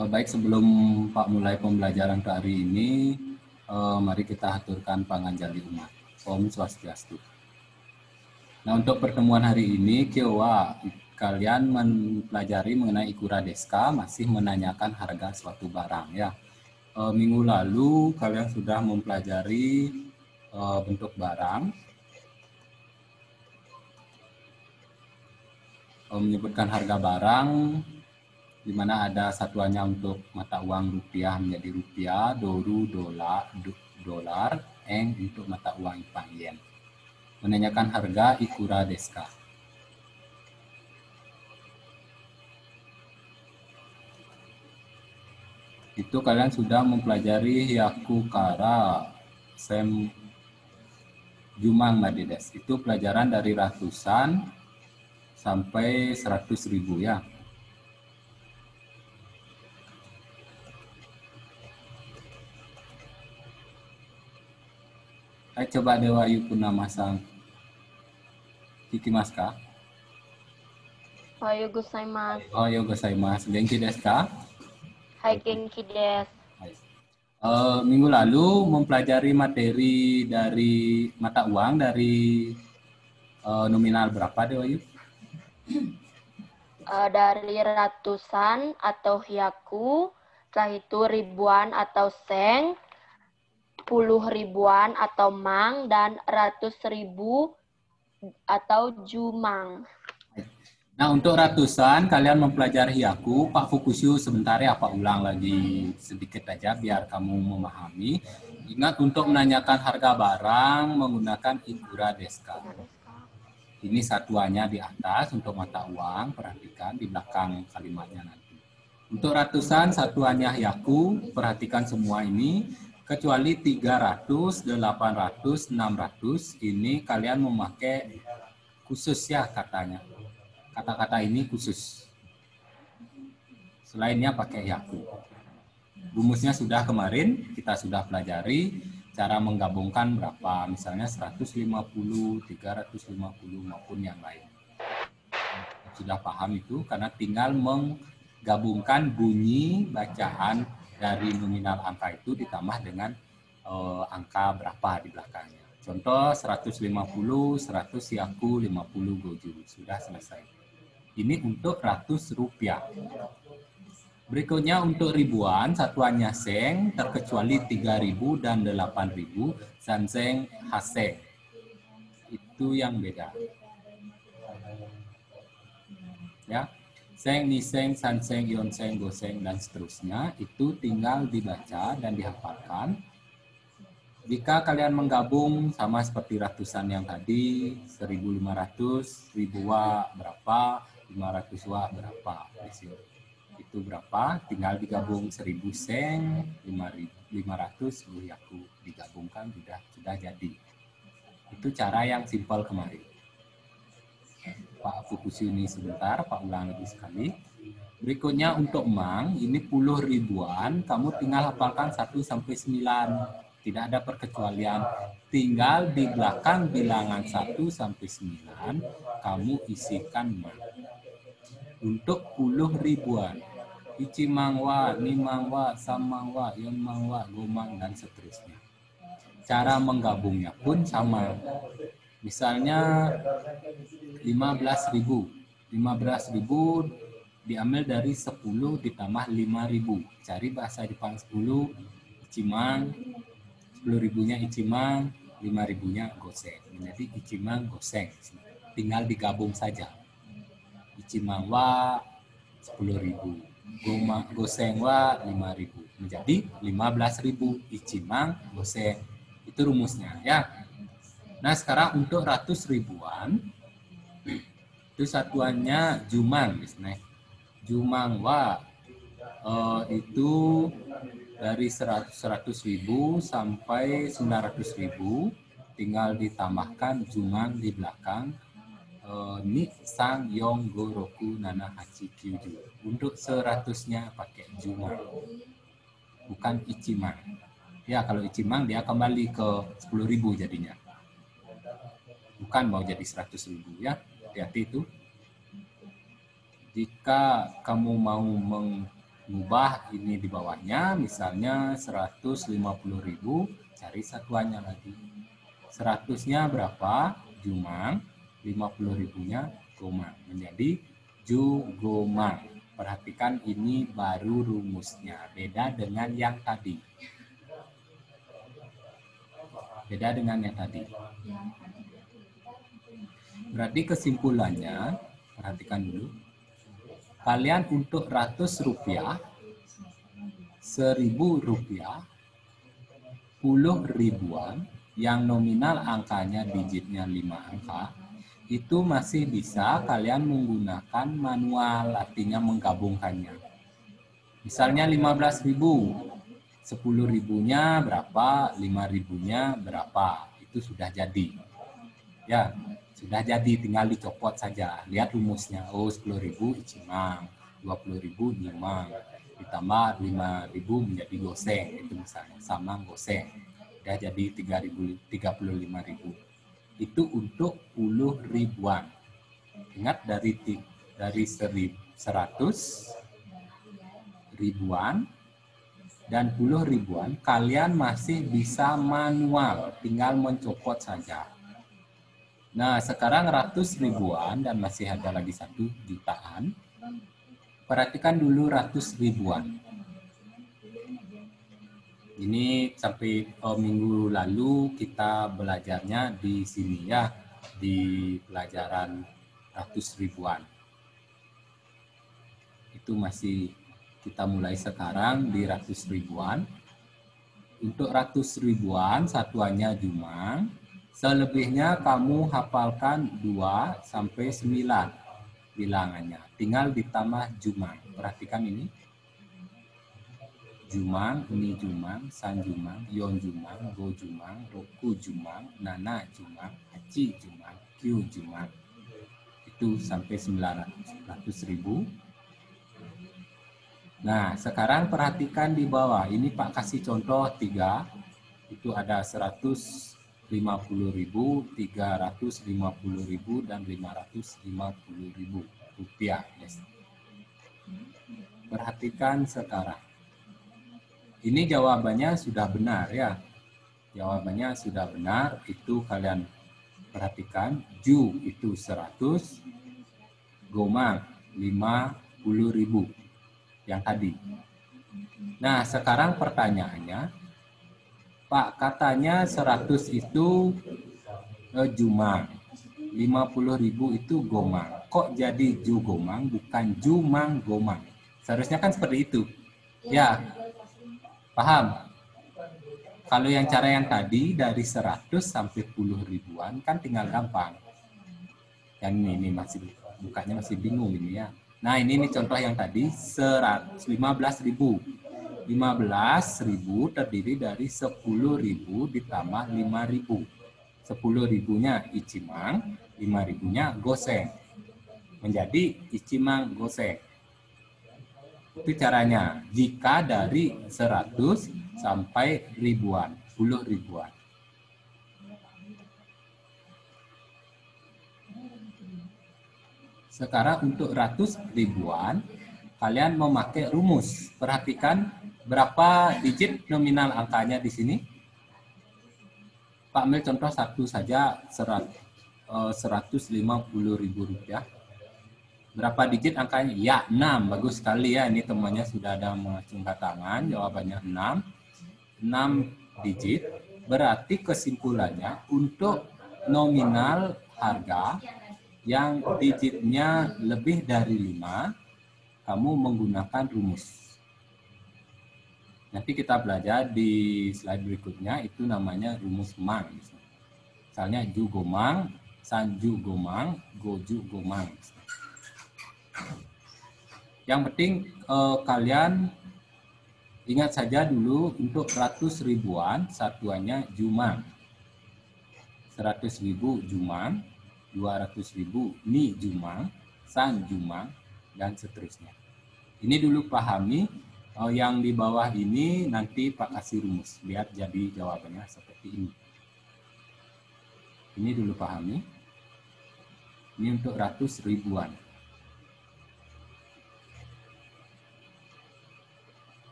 Baik, sebelum Pak mulai pembelajaran untuk hari ini, mari kita aturkan panganjali umat. Om Swastiastu. Nah, untuk pertemuan hari ini, Kiowa, kalian mempelajari mengenai Ikura Deska, masih menanyakan harga suatu barang ya. Minggu lalu kalian sudah mempelajari bentuk barang, menyebutkan harga barang, di mana ada satuannya untuk mata uang rupiah menjadi rupiah, doru, dolar, eng untuk mata uang Jepang yen. Menanyakan harga Ikura Deska. Itu kalian sudah mempelajari Hyakukara, Sem Jumang Madides. Itu pelajaran dari ratusan sampai 100.000 ya. Ayo coba Dewa Yukuna masang Kikimasu ka? Ohayo gozaimasu. Ohayo gozaimasu. Genki desu ka? Hai genki desu. Minggu lalu mempelajari materi dari mata uang dari nominal berapa Dewa Yu? Dari ratusan atau hyaku, setelah itu ribuan atau seng, puluh ribuan atau mang, dan 100.000 atau jumang. Nah, untuk ratusan kalian mempelajari hyaku. Pak Fukusyu sebentar ya, Pak ulang lagi sedikit aja biar kamu memahami. Ingat untuk menanyakan harga barang menggunakan Ikura Deska. Ini satuannya di atas untuk mata uang, perhatikan di belakang kalimatnya nanti. Untuk ratusan satuannya hyaku, perhatikan semua ini. Kecuali 300, 800, 600, ini kalian memakai khusus ya katanya. Kata-kata ini khusus. Selainnya pakai hyaku. Rumusnya sudah kemarin, kita sudah pelajari cara menggabungkan berapa. Misalnya 150, 350, maupun yang lain. Sudah paham itu karena tinggal menggabungkan bunyi bacaan dari nominal angka itu ditambah dengan angka berapa di belakangnya. Contoh 150, 100 hyaku, 50 goju. Sudah selesai. Ini untuk ratus rupiah. Berikutnya untuk ribuan, satuannya seng, terkecuali 3.000 dan 8.000, sanseng, haseng. Itu yang beda. Ya, seng, niseng, sanseng, yonseng, goseng, dan seterusnya, itu tinggal dibaca dan dihafalkan. Jika kalian menggabung sama seperti ratusan yang tadi, 1.500, 1.000 wa berapa, 500 wa berapa. Itu berapa, tinggal digabung 1.000 seng, 500, 10 hyaku. Digabungkan sudah jadi. Itu cara yang simpel kemarin. Pak Fukusyu ini sebentar, Pak ulang lagi sekali. Berikutnya untuk mang, ini puluh ribuan, kamu tinggal hafalkan 1 sampai 9. Tidak ada perkecualian. Tinggal di belakang bilangan 1 sampai 9, kamu isikan mang. Untuk puluh ribuan, ichimangwa, nimangwa, samangwa, yonmangwa, gomang, dan seterusnya. Cara menggabungnya pun sama. Misalnya 15.000. 15.000 diambil dari 10 ditambah 5.000. Cari bahasa Jepang 10, ichimang, 10.000-nya ichimang, 5.000-nya goseng. Jadi ichimang goseng. Tinggal digabung saja. Ichimang wa 10.000. Goseng wa 5.000. Menjadi 15.000. Ichimang goseng. Itu rumusnya ya. Nah, sekarang untuk ratus ribuan itu satuannya jumang misalnya. Jumang wa itu dari 100.000 sampai 900.000, tinggal ditambahkan jumang di belakang. Ni sang yong go roku nana hachi kyuju. Untuk 100-nya pakai jumang, bukan ichimang. Ya, kalau ichimang dia kembali ke 10.000 jadinya. Bukan mau jadi 100.000 ya. Hati-hati itu. Jika kamu mau Mengubah ini di bawahnya, misalnya 150.000, cari satuannya lagi. 100-nya berapa? Jumang, 50.000-nya gomang. Menjadi jugomang. Perhatikan ini baru rumusnya. Beda dengan yang tadi. Beda dengan yang tadi. Berarti kesimpulannya, perhatikan dulu. Kalian untuk ratus rupiah, 1.000 rupiah, puluh ribuan, yang nominal angkanya digitnya 5 angka, itu masih bisa kalian menggunakan manual, artinya menggabungkannya. Misalnya 15.000, 10.000-nya berapa, 5.000-nya berapa, itu sudah jadi. Ya, sudah jadi, tinggal dicopot saja. Lihat rumusnya. Oh, 10.000 icimang, 20.000 nyimang, ditambah 5.000 menjadi goseng, itu misalnya samang goseng. Sudah jadi 35.000. Itu untuk puluh ribuan. Ingat dari 100 ribuan dan puluh ribuan, kalian masih bisa manual, tinggal mencopot saja. Nah, sekarang ratus ribuan dan masih ada lagi 1 jutaan. Perhatikan dulu ratus ribuan. Ini sampai minggu lalu kita belajarnya di sini ya, di pelajaran ratus ribuan. Itu masih kita mulai sekarang di ratus ribuan. Untuk ratus ribuan satuannya jumang. Selebihnya kamu hafalkan 2 sampai 9 bilangannya. Tinggal ditambah jumang. Perhatikan ini. Jumang, ini jumang, san jumang, yon jumang, go jumang, roku jumang, nana jumang, haci jumang, kyu jumang. Itu sampai 900.000. Nah, sekarang perhatikan di bawah. Ini Pak kasih contoh 3. Itu ada 150.000, 350.000, dan 550.000 rupiah. Yes. Perhatikan sekarang. Ini jawabannya sudah benar ya. Jawabannya sudah benar. Itu kalian perhatikan. Ju itu 100. Gomang 50.000. Yang tadi. Nah, sekarang pertanyaannya. Pak, katanya 100 itu jumang. 50.000 itu gomang. Kok jadi ju gomang bukan jumang gomang? Seharusnya kan seperti itu. Ya, paham? Kalau yang cara yang tadi dari 100 sampai puluh ribuan kan tinggal gampang. Dan ini masih bukanya masih bingung ini ya. Nah, ini contoh yang tadi 15.000. 15.000 terdiri dari 10.000 ditambah 5.000. 10.000-nya icimang, 5.000-nya goseng. Menjadi icimang goseng. Itu caranya. Jika dari 100 sampai ribuan, puluh ribuan. Sekarang untuk ratus ribuan, kalian memakai rumus. Perhatikan berapa digit nominal angkanya di sini. Pak ambil contoh satu saja, 150.000 rupiah. Berapa digit angkanya? Ya, 6. Bagus sekali ya. Ini temannya sudah ada mengacungkan tangan. Jawabannya 6. 6 digit. Berarti kesimpulannya untuk nominal harga yang digitnya lebih dari 5, kamu menggunakan rumus. Nanti kita belajar di slide berikutnya, itu namanya rumus mang. Misalnya ju gomang, san ju gomang, go ju gomang. Yang penting kalian ingat saja dulu untuk ratus ribuan satuannya jumang. 100.000 jumang, 200.000 ni jumang, san jumang, dan seterusnya. Ini dulu pahami. Yang di bawah ini nanti Pak kasih rumus biar jadi jawabannya seperti ini. Ini dulu pahami. Ini untuk ratus ribuan.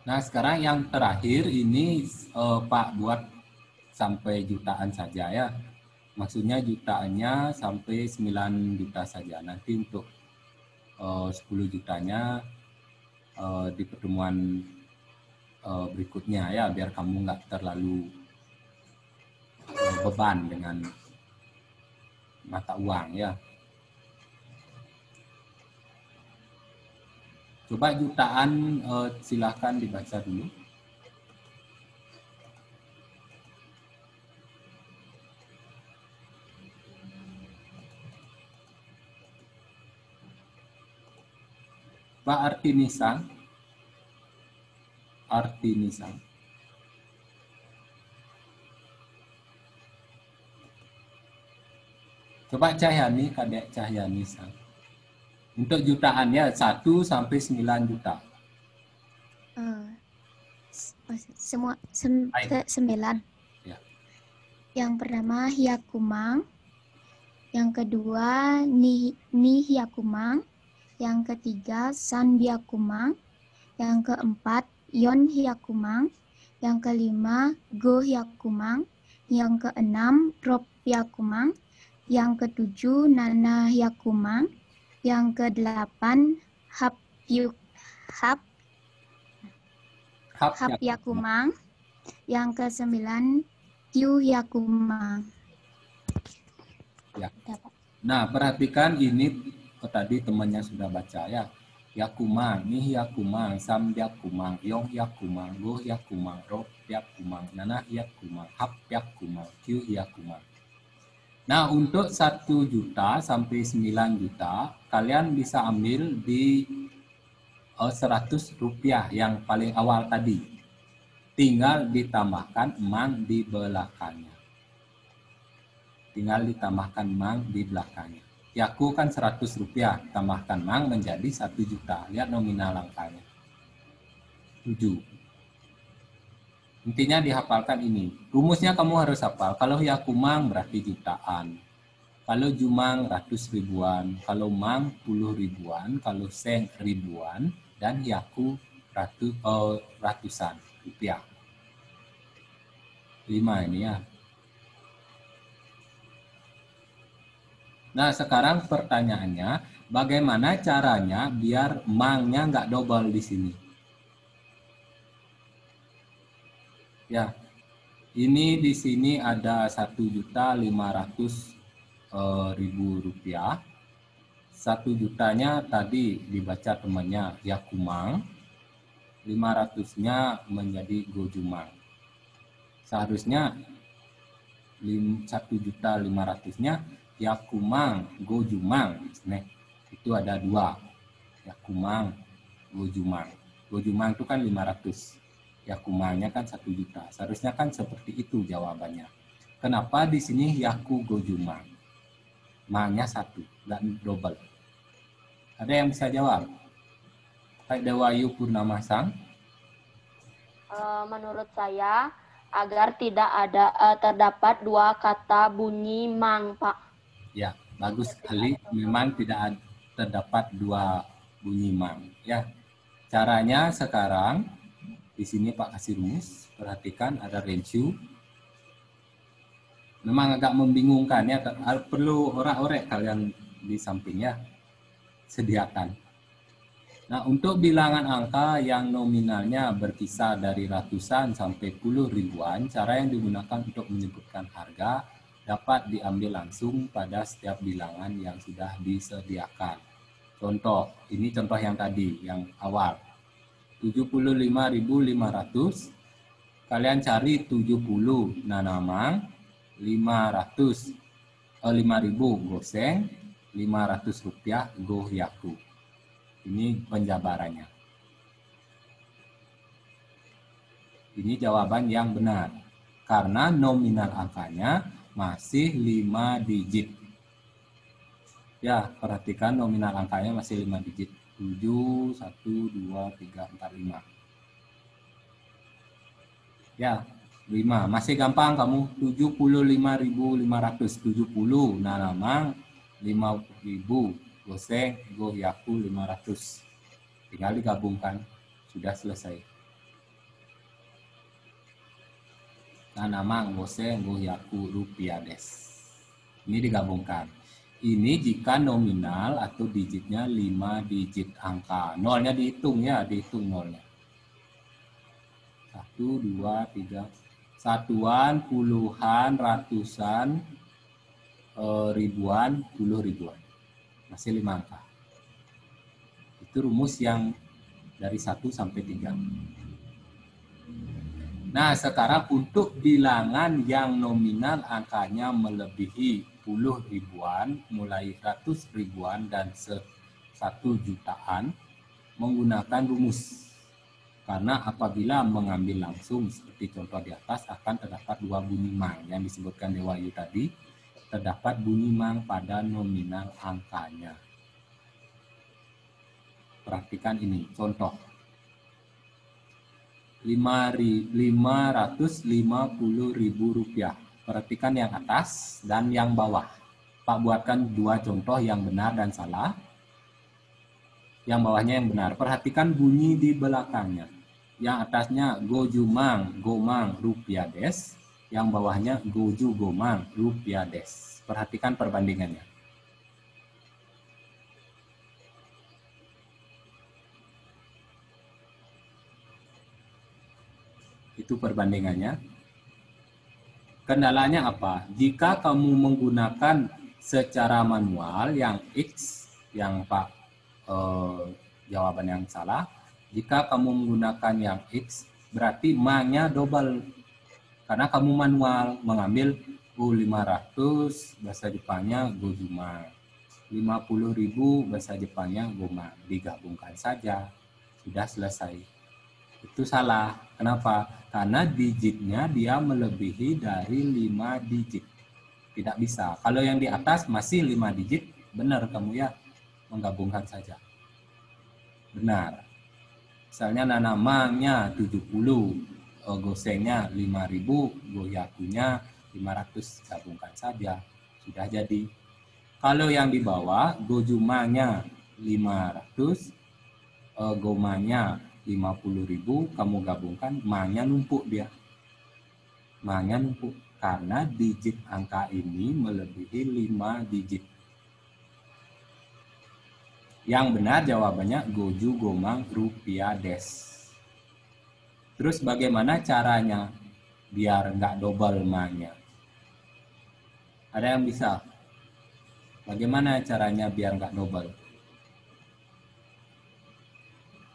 Nah, sekarang yang terakhir ini Pak buat sampai jutaan saja ya. Maksudnya jutaannya sampai 9 juta saja. Nanti untuk 10 jutanya di pertemuan berikutnya ya, biar kamu nggak terlalu beban dengan mata uang ya. Coba jutaan silahkan dibaca dulu. Pak Artinisa. Coba Cahyani, Kadek Cahyani. Untuk jutaannya 1 sampai 9 juta. Semua Baik. 9. Ya. Yang pertama Hyakumang, yang kedua Ni Hyakumang, yang ketiga San Hyakumang, yang keempat Yon Hyakumang, yang kelima Go Hyakumang, yang keenam Rob Hyakumang, yang ketujuh Nana Hyakumang, yang kedelapan Hap Hyakumang, yang kesembilan Kyu Hyakumang. Ya. Nah, perhatikan ini tadi temannya sudah baca ya. Hyakumang, Ni Hyakumang, Sam Hyakumang, Yong Hyakumang, Go Hyakumang, Rob Hyakumang, Nana Hyakumang, Hap Hyakumang, Kyu Hyakumang. Nah, untuk 1 juta sampai 9 juta, kalian bisa ambil di 100 rupiah yang paling awal tadi. Tinggal ditambahkan mang di belakangnya. Yaku kan 100 rupiah, tambahkan mang menjadi 1 juta. Lihat nominal angkanya. 7. Intinya dihafalkan ini. Rumusnya kamu harus hafal. Kalau Hyakumang berarti jutaan. Kalau Jumang ratus ribuan. Kalau Mang 10 ribuan. Kalau Seng ribuan. Dan Hyaku ratusan rupiah. 5 ini ya. Nah, sekarang pertanyaannya, bagaimana caranya biar mangnya nggak double di sini? Ya, ini di sini ada 1.500.000 rupiah. 1 jutanya tadi dibaca temannya Hyakumang, 500-nya menjadi Gojumang. Seharusnya 1.500.000-nya Hyakumang, Gojumang. Nah, itu ada 2. Hyakumang, Gojumang. Gojumang itu kan 500. Hyakumangnya kan 1 juta. Seharusnya kan seperti itu jawabannya. Kenapa di sini Hyaku Gojumang? Mangnya 1, dan double. Ada yang bisa jawab? Pak Dewayu Purnamasang. Menurut saya, agar tidak ada terdapat 2 kata bunyi mang, Pak. Ya, bagus sekali. Memang tidak terdapat 2 bunyi mang. Ya, caranya sekarang di sini Pak kasih rumus. Perhatikan ada ratio. Memang agak membingungkan ya. Perlu orak-orek kalian di sampingnya. Sediakan. Nah, untuk bilangan angka yang nominalnya berkisar dari ratusan sampai puluh ribuan, cara yang digunakan untuk menyebutkan harga dapat diambil langsung pada setiap bilangan yang sudah disediakan. Contoh, ini contoh yang tadi, yang awal. 75.500, kalian cari 70 nanamang, 5.000 goseng, 500 rupiah go Hyaku. Ini penjabarannya. Ini jawaban yang benar. Karena nominal angkanya masih 5 digit. Ya, perhatikan nominal angkanya masih 5 digit. 7, 1, 2, 3, 4, 5. Ya, 5. Masih gampang kamu. 75.500. 70 nanamang, 5.000. Goseng, go Hyaku 500. Tinggal digabungkan. Sudah selesai. nanamang gose go yaku rupiah des. Ini digabungkan. Ini jika nominal atau digitnya 5 digit angka. Nolnya dihitung ya, dihitung nolnya. 1, 2, 3. Satuan, puluhan, ratusan, ribuan, puluh ribuan. Masih 5 angka. Itu rumus yang dari 1 sampai 3. Nah, sekarang untuk bilangan yang nominal angkanya melebihi puluh ribuan, mulai ratus ribuan, dan 1 jutaan, menggunakan rumus. Karena apabila mengambil langsung, seperti contoh di atas, akan terdapat 2 bunyi mang yang disebutkan Dewayu tadi, terdapat bunyi mang pada nominal angkanya. Perhatikan ini, contoh. 550.000 rupiah. Perhatikan yang atas dan yang bawah. Pak buatkan 2 contoh yang benar dan salah. Yang bawahnya yang benar. Perhatikan bunyi di belakangnya. Yang atasnya gojumang, gomang, rupiah des. Yang bawahnya goju, gomang, rupiah des. Perhatikan perbandingannya. Itu perbandingannya. Kendalanya apa? Jika kamu menggunakan secara manual yang X, yang Pak jawaban yang salah. Jika kamu menggunakan yang X, berarti ma-nya double. Karena kamu manual mengambil 500 bahasa Jepangnya gojuma. 50.000 bahasa Jepangnya goma. Digabungkan saja. Sudah selesai. Itu salah. Kenapa? Karena digitnya dia melebihi dari 5 digit. Tidak bisa. Kalau yang di atas masih 5 digit, benar kamu ya. Menggabungkan saja. Benar. Misalnya nanamangnya 70, gosengnya 5.000, goyakunya 500. Gabungkan saja. Sudah jadi. Kalau yang di bawah, gojumanya 500, gomanya 50.000, kamu gabungkan, ma-nya numpuk dia. Ma-nya numpuk karena digit angka ini melebihi 5 digit. Yang benar jawabannya goju, gomang, rupiah des. Terus bagaimana caranya biar nggak double ma-nya? Ada yang bisa? Bagaimana caranya biar nggak double?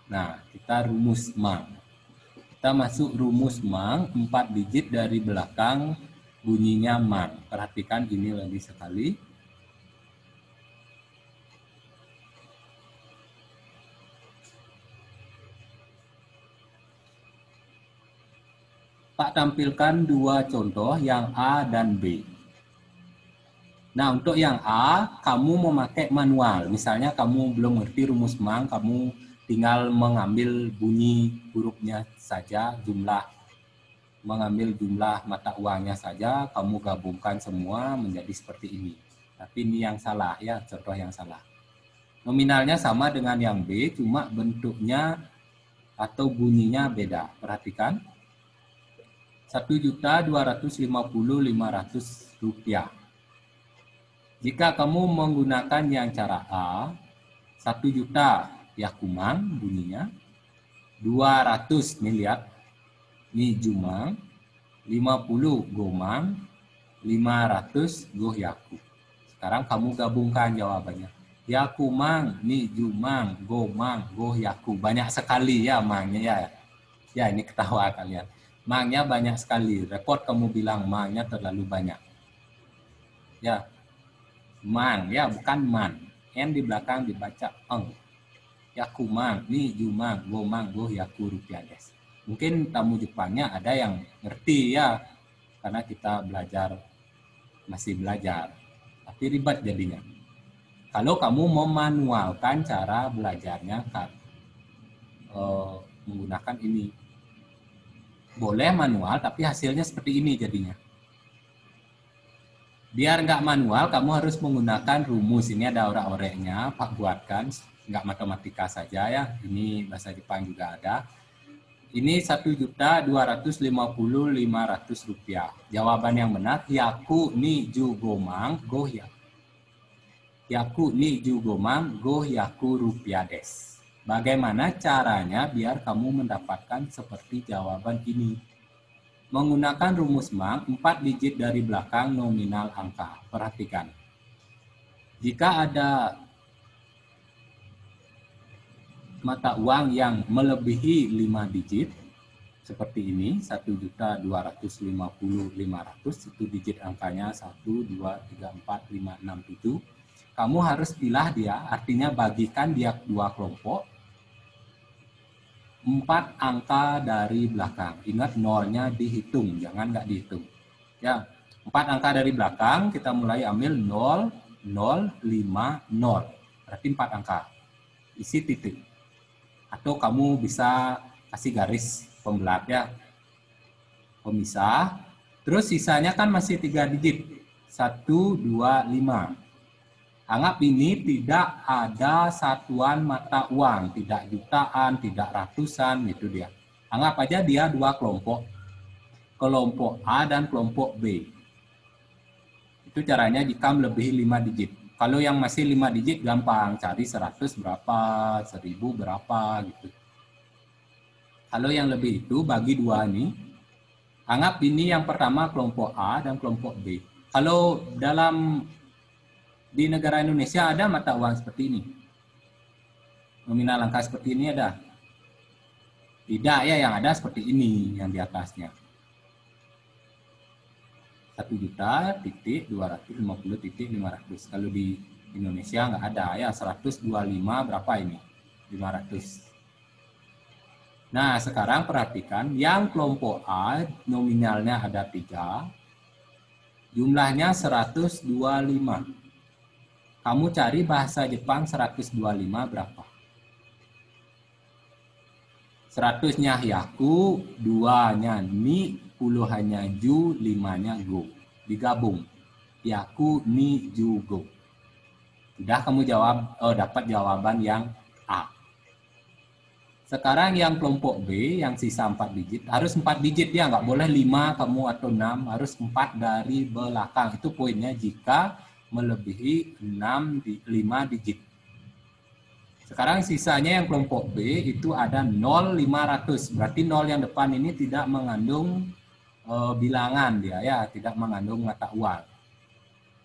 Nah, kita rumus mang. Kita masuk rumus mang, 4 digit dari belakang bunyinya mang. Perhatikan ini lagi sekali. Pak tampilkan 2 contoh yang A dan B. Nah, untuk yang A, kamu memakai manual. Misalnya kamu belum ngerti rumus mang, kamu tinggal mengambil bunyi hurufnya saja, mengambil jumlah mata uangnya saja, kamu gabungkan semua menjadi seperti ini. Tapi ini yang salah ya, contoh yang salah. Nominalnya sama dengan yang B, cuma bentuknya atau bunyinya beda. Perhatikan. 1.250.500 rupiah. Jika kamu menggunakan yang cara A, 1 juta yakumang bunyinya, 200 miliar ni jumang, 50 gomang, 500 goh yaku. Sekarang kamu gabungkan jawabannya. Yakumang ni jumang, gomang, goh yaku. Banyak sekali ya mangnya ya. Ya ini ketawa kalian. Mangnya banyak sekali. Repot kamu bilang mangnya terlalu banyak. Ya. Mang ya bukan man. N di belakang dibaca eng. Yakumang, ni jumang, gomang, goh yaku rupiah des. Mungkin tamu Jepangnya ada yang ngerti ya, karena kita masih belajar. Tapi ribet jadinya. Kalau kamu memanualkan cara belajarnya menggunakan ini. Boleh manual, tapi hasilnya seperti ini jadinya. Biar nggak manual, kamu harus menggunakan rumus. Ini ada ora-oreknya, Pak buatkan. Nggak matematika saja ya, ini bahasa Jepang juga ada. Ini 1.250.500 rupiah. Jawaban yang benar, yaku ni jugomang go ya. Yaku ni jugomang go yaku rupiah des. Bagaimana caranya biar kamu mendapatkan seperti jawaban ini? Menggunakan rumus Mang, 4 digit dari belakang nominal angka. Perhatikan. Jika ada mata uang yang melebihi 5 digit, seperti ini, 1.250.500, itu digit angkanya 1, 2, 3, 4, 5, 6, 7. Kamu harus pilih dia, artinya bagikan dia 2 kelompok, 4 angka dari belakang. Ingat nolnya dihitung, jangan nggak dihitung. Ya, 4 angka dari belakang, kita mulai ambil 0, 0, 5, 0. Berarti 4 angka. Isi titik. Atau kamu bisa kasih garis pembelat ya. Pemisah. Terus sisanya kan masih 3 digit. 1, 2, 5. Anggap ini tidak ada satuan mata uang, tidak jutaan, tidak ratusan, gitu dia. Anggap aja dia 2 kelompok. Kelompok A dan kelompok B. Itu caranya jika melebihi 5 digit. Kalau yang masih 5 digit gampang, cari 100 berapa, 1000 berapa, gitu. Kalau yang lebih itu bagi 2 ini, anggap ini yang pertama kelompok A dan kelompok B. Kalau di negara Indonesia ada mata uang seperti ini? Nominal angka seperti ini ada? Tidak ya, yang ada seperti ini, yang di atasnya. 1.250.500. Kalau di Indonesia nggak ada ya, 125 berapa ini? 500. Nah, sekarang perhatikan, yang kelompok A nominalnya ada 3, jumlahnya 125. Kamu cari bahasa Jepang 125 berapa? 100-nya hyaku, 2-nya ni, puluhannya ju, 5-nya go. Digabung. Hyaku, ni, ju, go. Sudah kamu dapat jawaban yang A. Sekarang yang kelompok B, yang sisa 4 digit, harus 4 digit ya, nggak boleh 5 kamu atau 6, harus 4 dari belakang. Itu poinnya jika melebihi 5 digit. Sekarang sisanya yang kelompok B itu ada 0,500. Berarti 0 yang depan ini tidak mengandung bilangan dia ya, tidak mengandung mata uang.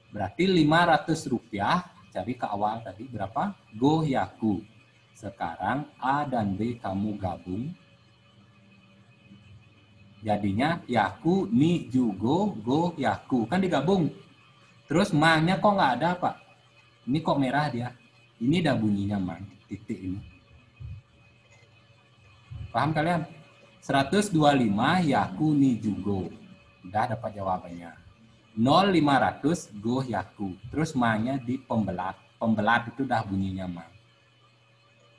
Berarti 500 rupiah, cari ke awal tadi berapa? Go yaku. Sekarang A dan B kamu gabung. Jadinya yaku ni jugo go yaku. Kan digabung. Terus ma-nya kok nggak ada, Pak? Ini kok merah dia? Ini dah bunyinya ma, titik ini. Paham kalian? 125 yaku ni jugo. Udah dapat jawabannya. 0,500 go yaku. Terus ma-nya di pembelat. Pembelat itu dah bunyinya ma.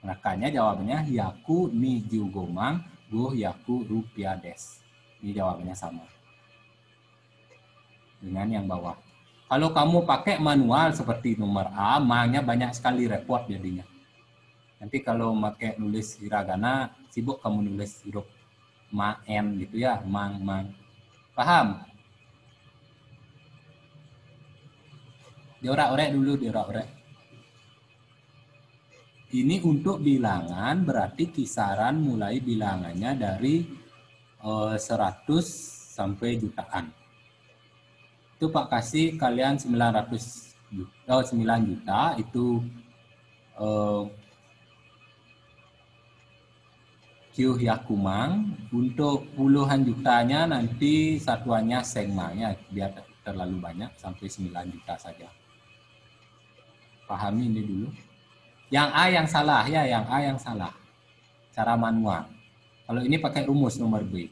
Makanya jawabannya yaku ni jugo mang go yaku rupiah des. Ini jawabannya sama. Dengan yang bawah. Kalau kamu pakai manual seperti nomor A, ma-nya banyak sekali repot jadinya. Nanti kalau pakai nulis hiragana, sibuk kamu nulis huruf ma-en gitu ya, mang. Paham? Diorak-orek dulu, diorak-orek. Ini untuk bilangan berarti kisaran mulai bilangannya dari 100 sampai jutaan. Itu Pak kasih kalian 9 juta itu Q Yakumang. Untuk puluhan jutanya nanti satuannya sengmanya biar terlalu banyak sampai 9 juta saja. Pahami ini dulu. Yang A yang salah ya, yang A yang salah. Cara manual. Kalau ini pakai rumus nomor B.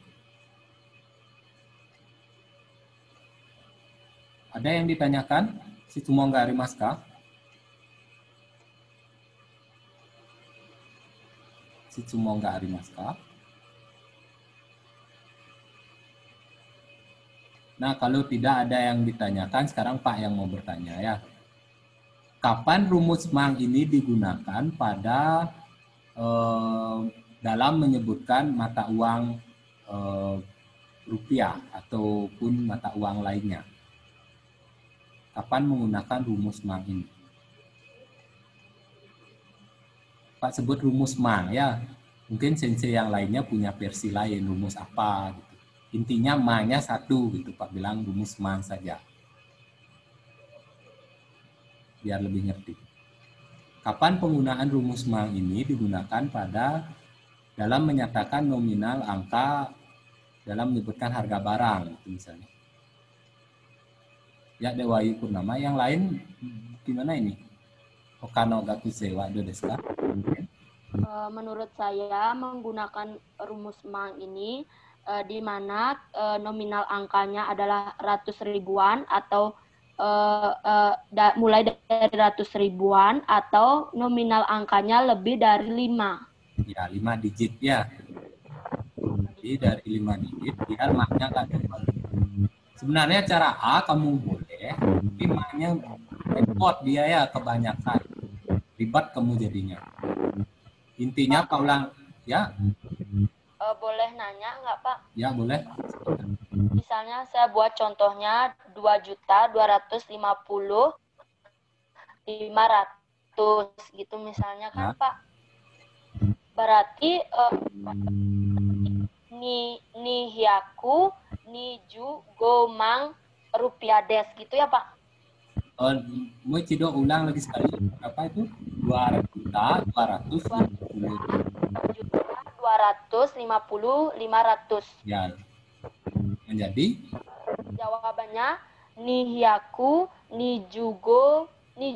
Ada yang ditanyakan? Si Tumongga Rimaska? Si Tumongga Rimaska? Nah, kalau tidak ada yang ditanyakan, sekarang Pak yang mau bertanya ya. Kapan rumus mang ini digunakan pada dalam menyebutkan mata uang rupiah ataupun mata uang lainnya. Kapan menggunakan rumus Mang ini? Pak sebut rumus Mang ya. Mungkin sensei yang lainnya punya versi lain, rumus apa gitu. Intinya Mangnya satu gitu, Pak bilang rumus Mang saja. Biar lebih ngerti. Kapan penggunaan rumus Mang ini digunakan pada dalam menyatakan nominal angka dalam menyebutkan harga barang gitu misalnya. Ya Dewayu Purnama, yang lain gimana ini? Okano Gakusei wa do desu ka? Menurut saya menggunakan rumus Mang ini di mana nominal angkanya adalah ratus ribuan atau mulai dari ratus ribuan atau nominal angkanya lebih dari 5. Ya, 5 digit ya. Jadi dari 5 digit biar maknya nggak double. Sebenarnya cara A kamu boleh, tapi maknya repot dia ya kebanyakan. Ribet kamu jadinya. Intinya Pak ulang ya. Boleh nanya nggak Pak? Ya boleh. Misalnya saya buat contohnya 2.250.500 gitu misalnya kan Pak. Berarti ni hyaku ni ju gomang rupiah des gitu ya Pak. Mau Cido ulang lagi sekali. Apa itu? 2.250.500. Ya. Menjadi? Jawabannya ni hyaku ni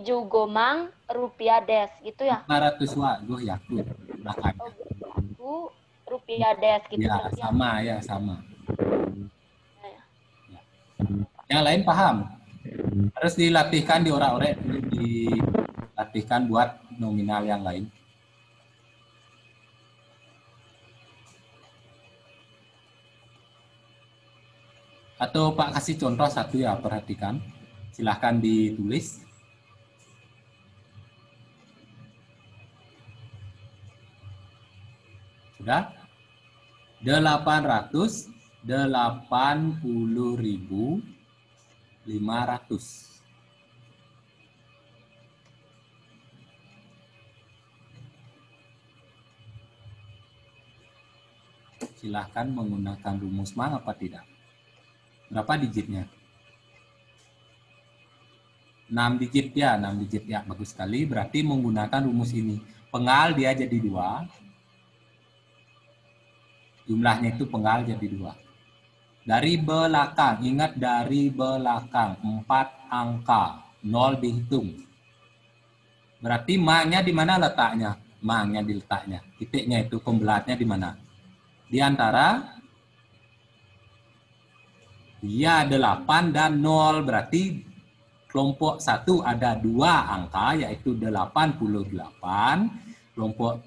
jugomang rupiah des gitu ya. 500 wa go yaku. Rupiah des gitu. Ya, sama ya, sama. Ya. Yang lain paham? Harus dilatihkan di orak-orak, dilatihkan buat nominal yang lain. Atau Pak kasih contoh satu ya, perhatikan. Silahkan ditulis. Sudah? 880.500. Silahkan menggunakan rumus Mang apa tidak? Berapa digitnya? 6 digit ya, 6 digit ya, bagus sekali. Berarti menggunakan rumus ini. Pengal dia jadi 2. Jumlahnya itu pengal jadi 2. Dari belakang, ingat dari belakang, 4 angka, 0 dihitung. Berarti Mangnya di mana letaknya? Mangnya di letaknya. Titiknya itu pembelatnya di mana? Di antara ya 8 dan 0, berarti kelompok 1 ada 2 angka, yaitu 88. Kelompok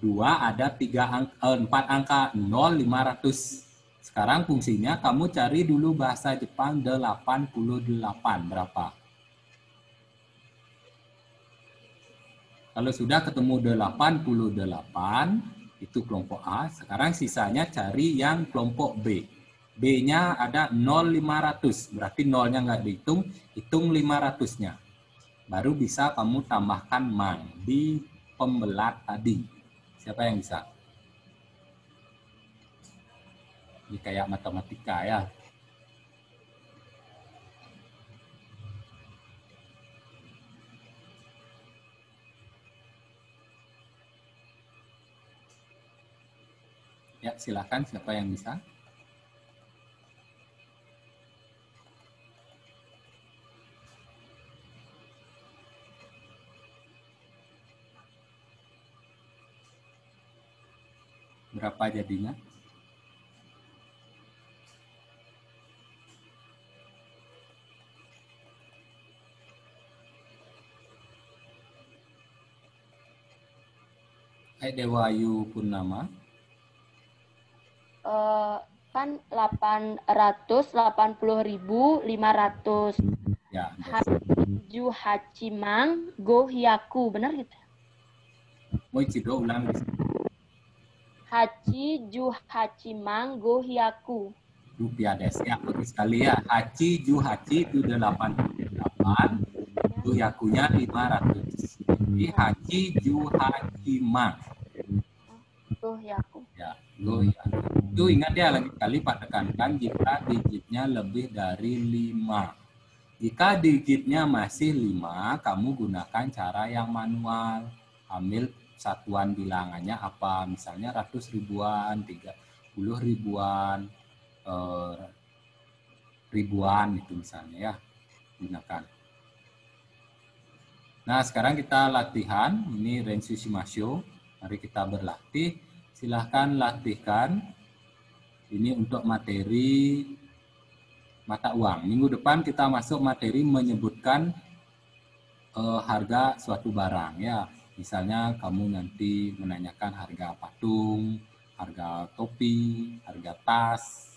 2 ada 4 angka, 0, 500. Sekarang fungsinya kamu cari dulu bahasa Jepang 88 berapa. Kalau sudah ketemu 88, itu kelompok A. Sekarang sisanya cari yang kelompok B. B-nya ada 0,500. Berarti 0-nya nggak dihitung, hitung 500-nya. Baru bisa kamu tambahkan Mang di pembelat tadi. Siapa yang bisa? Ini kayak matematika ya. Ya, silakan siapa yang bisa? Berapa jadinya? Dewayu Purnama. Kan 880.500. Ya. Haju hachimang go hyaku, benar gitu? Moichido ulang. Hachi ju hachi mang go hyaku. Rupiah des. Ya, bagus sekali ya. Hachi ju hachi itu 88. Go hyakunya 500. Jadi hachi ju hachi mang. Go hyaku. Ya, go hyaku. Itu ingat ya, lagi kali Pak tekankan jika digitnya lebih dari 5. Jika digitnya masih 5, kamu gunakan cara yang manual. Ambil satuan bilangannya apa, misalnya ratus ribuan, 30 ribuan, ribuan itu misalnya ya, gunakan. Nah, sekarang kita latihan, ini Rensu Shimasho. Mari kita berlatih. Silahkan latihkan. Ini untuk materi mata uang. Minggu depan kita masuk materi menyebutkan harga suatu barang ya. Misalnya kamu nanti menanyakan harga patung, harga topi, harga tas.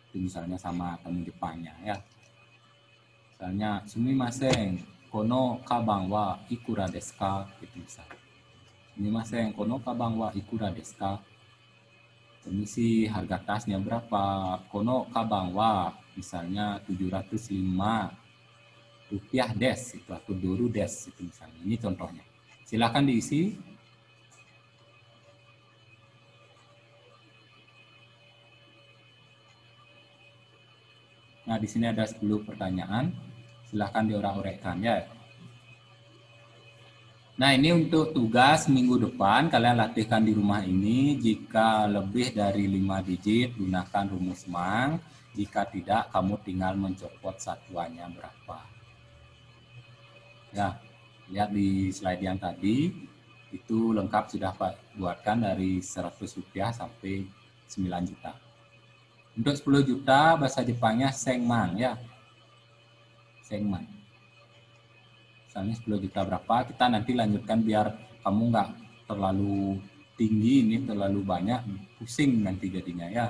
Itu misalnya sama teman Jepangnya ya. Misalnya sumimasen, kono kabang wa ikura desu ka? Gitu misalnya. Sumimasen, kono kabang wa ikura desu ka? Permisi, harga tasnya berapa? Kono kabang wa misalnya 705 rupiah des itu, atau doru des itu misalnya. Ini contohnya. Silakan diisi. Nah, di sini ada 10 pertanyaan. Silakan diorak-orekkan ya. Nah, ini untuk tugas minggu depan. Kalian latihkan di rumah ini. Jika lebih dari 5 digit, gunakan rumus Mang. Jika tidak, kamu tinggal mencopot satuannya berapa. Ya, lihat di slide yang tadi. Itu lengkap sudah Pak buatkan dari 100 rupiah sampai 9 juta. Untuk 10 juta, bahasa Jepangnya sengman ya. Sengman. Misalnya 10 juta berapa, kita nanti lanjutkan biar kamu nggak terlalu tinggi, ini terlalu banyak, pusing nanti jadinya ya.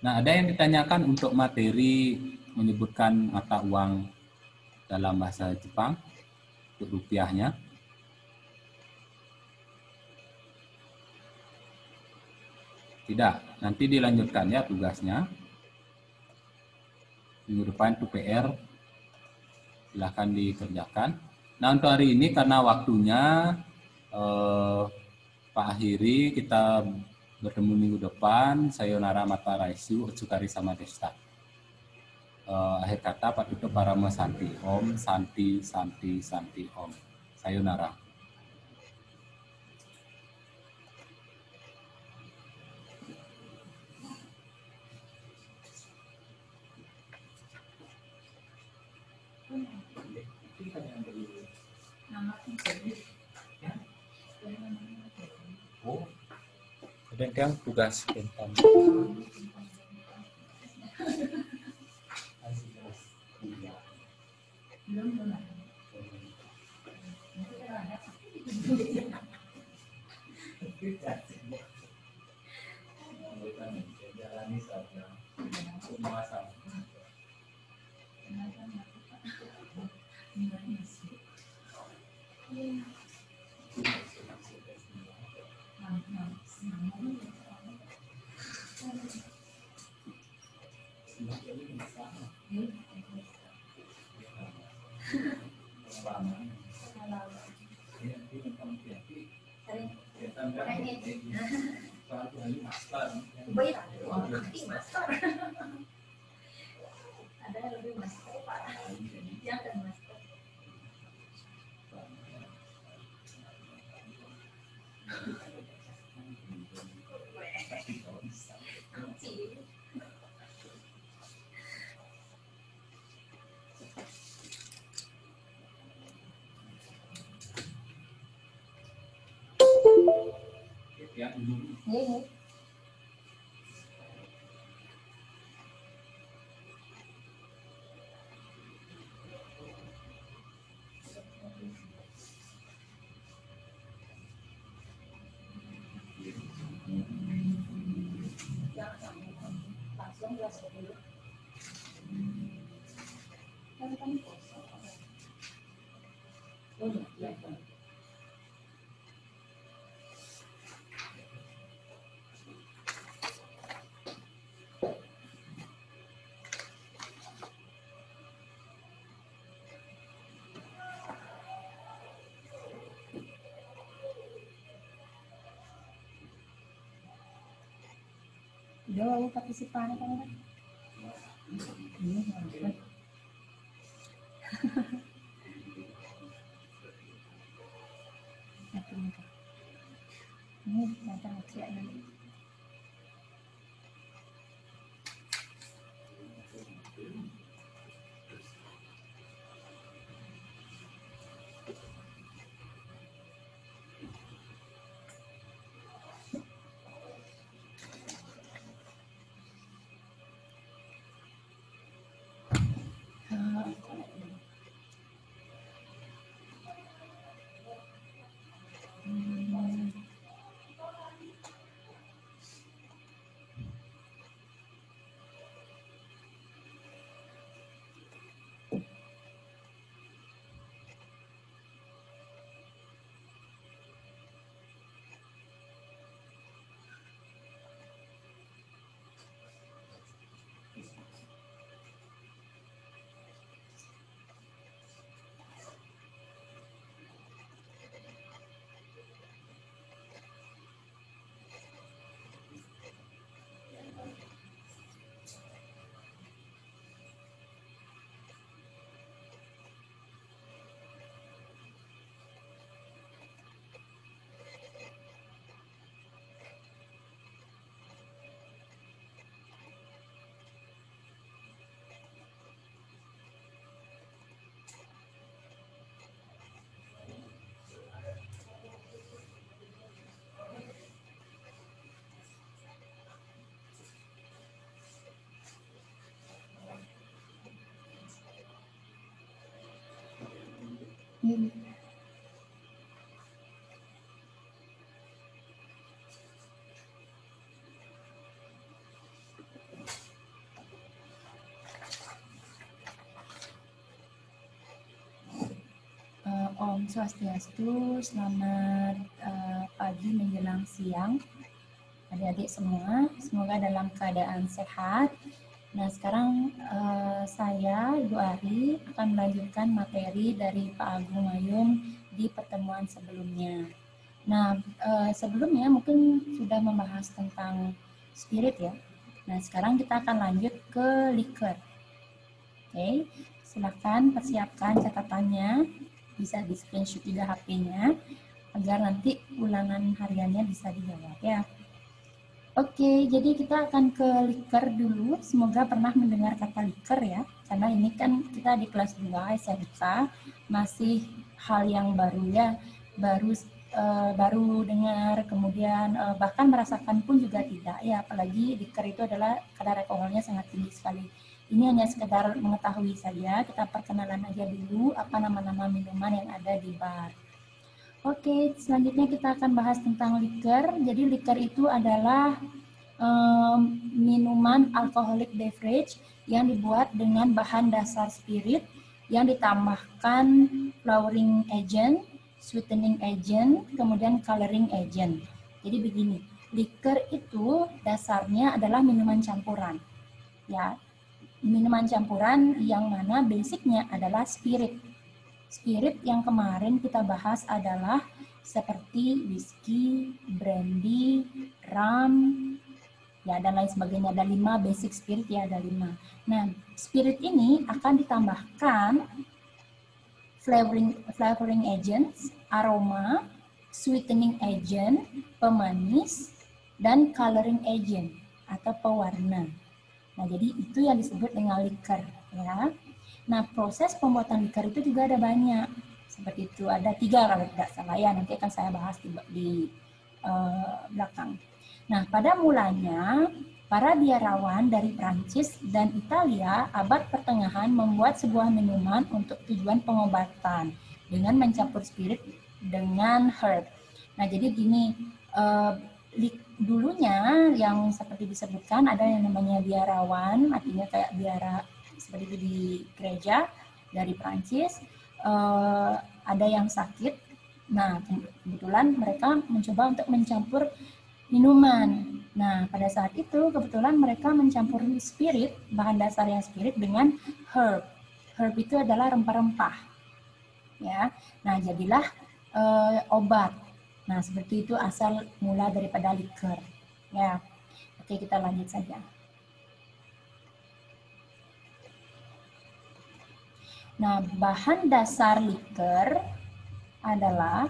Nah, ada yang ditanyakan untuk materi menyebutkan mata uang dalam bahasa Jepang, untuk rupiahnya. Tidak, nanti dilanjutkan ya tugasnya. Minggu depan itu PR, silahkan dikerjakan. Nah, untuk hari ini karena waktunya Pak akhiri, kita bertemu minggu depan. Sayonara mata raisu, otsukari sama deshita. Akhir kata Pak tutup para santi om, santi, santi, santi om. Sayonara. Oh, kadang-kadang tugas tentang Do partisipan kan? Ini macam macam ni. Om Swastiastu, selamat pagi menjelang siang adik-adik semua, semoga dalam keadaan sehat. Nah sekarang saya, Ibu Ari, akan melanjutkan materi dari Pak Agung Mayung di pertemuan sebelumnya. Nah sebelumnya mungkin sudah membahas tentang spirit ya. Nah sekarang kita akan lanjut ke liker. Oke, silakan persiapkan catatannya. Bisa di screenshot juga HP-nya agar nanti ulangan hariannya bisa dijawab ya. Oke, jadi kita akan ke liker dulu. Semoga pernah mendengar kata liker ya, karena ini kan kita di kelas 2 SMK, masih hal yang baru ya, baru dengar, kemudian bahkan merasakan pun juga tidak ya, apalagi liker itu adalah kadar alkoholnya sangat tinggi sekali. Ini hanya sekedar mengetahui saja, kita perkenalan aja dulu apa nama-nama minuman yang ada di bar. Oke, selanjutnya kita akan bahas tentang liker. Jadi liker itu adalah minuman alcoholic beverage yang dibuat dengan bahan dasar spirit yang ditambahkan flavoring agent, sweetening agent, kemudian coloring agent. Jadi begini, liker itu dasarnya adalah minuman campuran. Ya. Minuman campuran yang mana basicnya adalah spirit. Spirit yang kemarin kita bahas adalah seperti whisky, brandy, rum, ya dan lain sebagainya. Ada 5 basic spirit ya, ada 5. Nah, spirit ini akan ditambahkan flavoring agents, aroma, sweetening agent, pemanis, dan coloring agent atau pewarna. Nah, jadi itu yang disebut dengan liker, ya. Nah, proses pembuatan liker itu juga ada banyak. Seperti itu, ada 3 kalau tidak salah ya. Nanti akan saya bahas di belakang. Nah, pada mulanya, para biarawan dari Prancis dan Italia abad pertengahan membuat sebuah minuman untuk tujuan pengobatan dengan mencampur spirit dengan herb. Nah, jadi gini, dulunya yang seperti disebutkan ada yang namanya biarawan, artinya kayak biara seperti itu di gereja dari Prancis. ada yang sakit. Nah, kebetulan mereka mencoba untuk mencampur minuman. Nah, pada saat itu kebetulan mereka mencampur spirit, bahan dasar yang spirit dengan herb. Herb itu adalah rempah-rempah. Ya. Nah, jadilah obat. Nah, seperti itu asal mula daripada liker. Ya. Oke, kita lanjut saja. Nah, bahan dasar liker adalah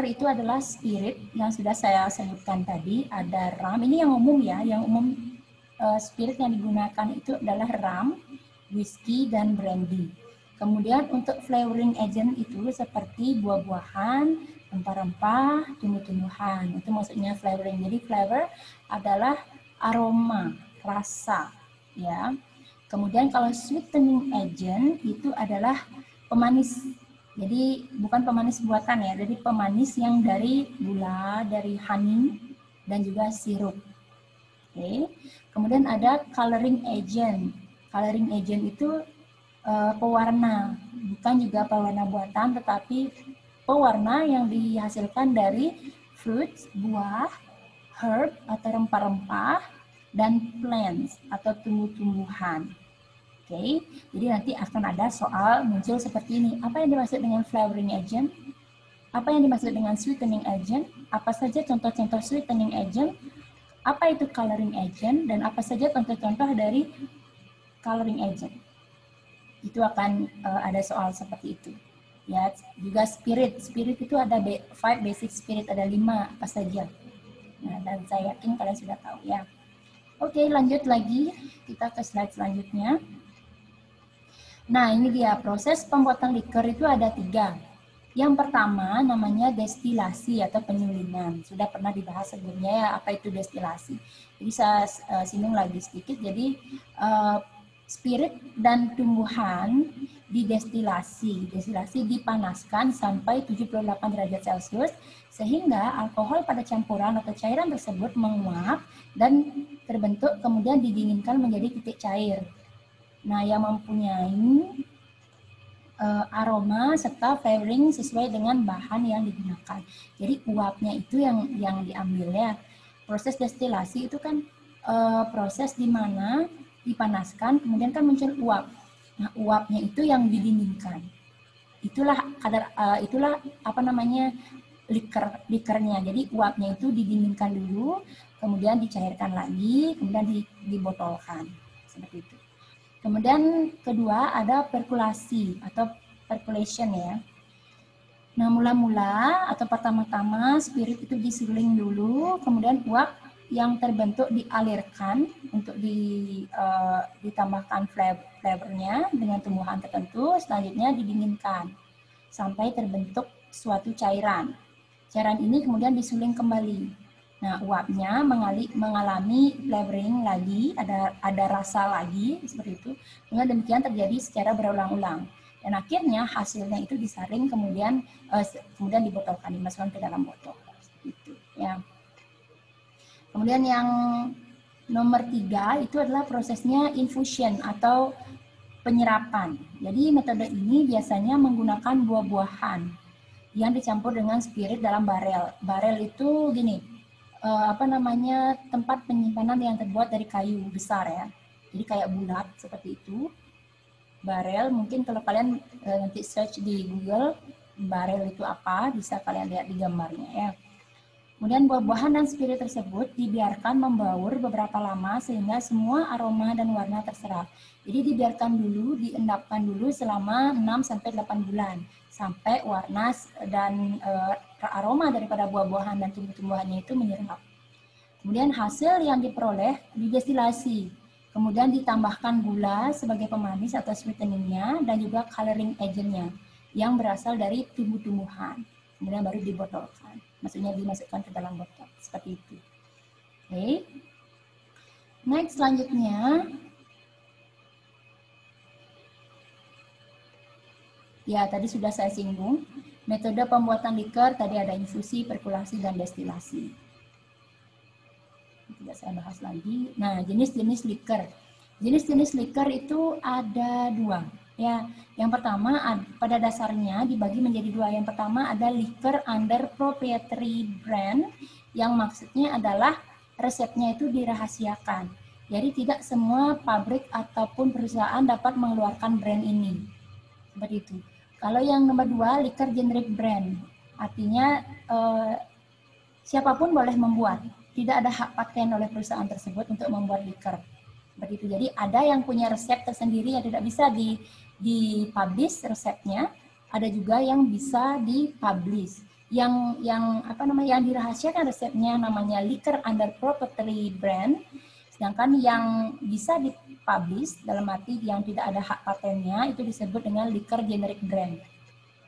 itu adalah spirit yang sudah saya sebutkan tadi. Ada rum, ini yang umum ya, yang umum spirit yang digunakan itu adalah rum, whisky, dan brandy. Kemudian untuk flavoring agent itu seperti buah-buahan, rempah-rempah, tumbuh-tumbuhan. Itu maksudnya flavoring. Jadi flavor adalah aroma, rasa, ya. Kemudian kalau sweetening agent itu adalah pemanis. Jadi bukan pemanis buatan ya, jadi pemanis yang dari gula, dari honey, dan juga sirup. Oke. Kemudian ada coloring agent. Coloring agent itu pewarna, bukan juga pewarna buatan, tetapi pewarna yang dihasilkan dari fruits, buah, herb atau rempah-rempah, dan plants atau tumbuh-tumbuhan. Oke, jadi nanti akan ada soal muncul seperti ini. Apa yang dimaksud dengan flavoring agent? Apa yang dimaksud dengan sweetening agent? Apa saja contoh-contoh sweetening agent? Apa itu coloring agent? Dan apa saja contoh-contoh dari coloring agent? Itu akan ada soal seperti itu. Ya, juga spirit. Spirit itu ada 5 basic spirit, ada 5 apa saja. Nah, dan saya yakin kalian sudah tahu ya. Oke, lanjut lagi. Kita ke slide selanjutnya. Nah, ini dia proses pembuatan liker itu ada 3. Yang pertama namanya destilasi atau penyulingan. Sudah pernah dibahas sebelumnya ya, apa itu destilasi. Jadi saya singgung lagi sedikit. Jadi spirit dan tumbuhan didestilasi. Destilasi dipanaskan sampai 78 derajat Celcius sehingga alkohol pada campuran atau cairan tersebut menguap dan terbentuk kemudian didinginkan menjadi titik cair. Nah, yang mempunyai aroma serta flavoring sesuai dengan bahan yang digunakan. Jadi uapnya itu yang diambil ya. Proses destilasi itu kan proses di mana dipanaskan kemudian kan muncul uap. Nah, uapnya itu yang didinginkan. Itulah likernya. Jadi uapnya itu didinginkan dulu, kemudian dicairkan lagi, kemudian dibotolkan. Seperti itu. Kemudian kedua ada perkulasi atau percolation ya. Nah, mula-mula atau pertama-tama spirit itu disuling dulu, kemudian uap yang terbentuk dialirkan untuk ditambahkan flavornya dengan tumbuhan tertentu, selanjutnya didinginkan sampai terbentuk suatu cairan. Cairan ini kemudian disuling kembali. Nah, uapnya mengalami flavoring lagi, ada rasa lagi, seperti itu. Dengan demikian terjadi secara berulang-ulang. Dan akhirnya hasilnya itu disaring, kemudian dibotolkan, dimasukkan ke dalam botol. Seperti itu, ya. Kemudian yang nomor 3 itu adalah prosesnya infusion atau penyerapan. Jadi metode ini biasanya menggunakan buah-buahan yang dicampur dengan spirit dalam barel. Barel itu gini, tempat penyimpanan yang terbuat dari kayu besar ya. Jadi kayak bulat seperti itu. Barel, mungkin kalau kalian nanti search di Google barel itu apa, bisa kalian lihat di gambarnya ya. Kemudian buah-buahan dan spirit tersebut dibiarkan membaur beberapa lama sehingga semua aroma dan warna terserap. Jadi dibiarkan dulu, diendapkan dulu selama 6-8 bulan sampai warna dan aroma daripada buah-buahan dan tumbuh-tumbuhannya itu menyerap. Kemudian hasil yang diperoleh didestilasi. Kemudian ditambahkan gula sebagai pemanis atau sweeteningnya dan juga coloring agentnya yang berasal dari tumbuh-tumbuhan. Kemudian baru dibotolkan. Maksudnya dimasukkan ke dalam botol. Seperti itu. Oke. Next, selanjutnya. Ya, tadi sudah saya singgung. Metode pembuatan liker tadi ada infusi, perkulasi, dan destilasi. Tidak saya bahas lagi. Nah, jenis-jenis liker. Jenis-jenis liquor itu ada 2. Ya, yang pertama pada dasarnya dibagi menjadi 2. Yang pertama ada liquor under proprietary brand, yang maksudnya adalah resepnya itu dirahasiakan. Jadi tidak semua pabrik ataupun perusahaan dapat mengeluarkan brand ini. Seperti itu. Kalau yang nomor 2, liquor generic brand, artinya siapapun boleh membuat. Tidak ada hak paten oleh perusahaan tersebut untuk membuat liquor. Seperti itu. Jadi ada yang punya resep tersendiri yang tidak bisa dipublish resepnya, ada juga yang bisa dipublish. Yang dirahasiakan resepnya namanya liquor under proprietary brand, sedangkan yang bisa dipublish dalam arti yang tidak ada hak patennya itu disebut dengan liquor generic brand.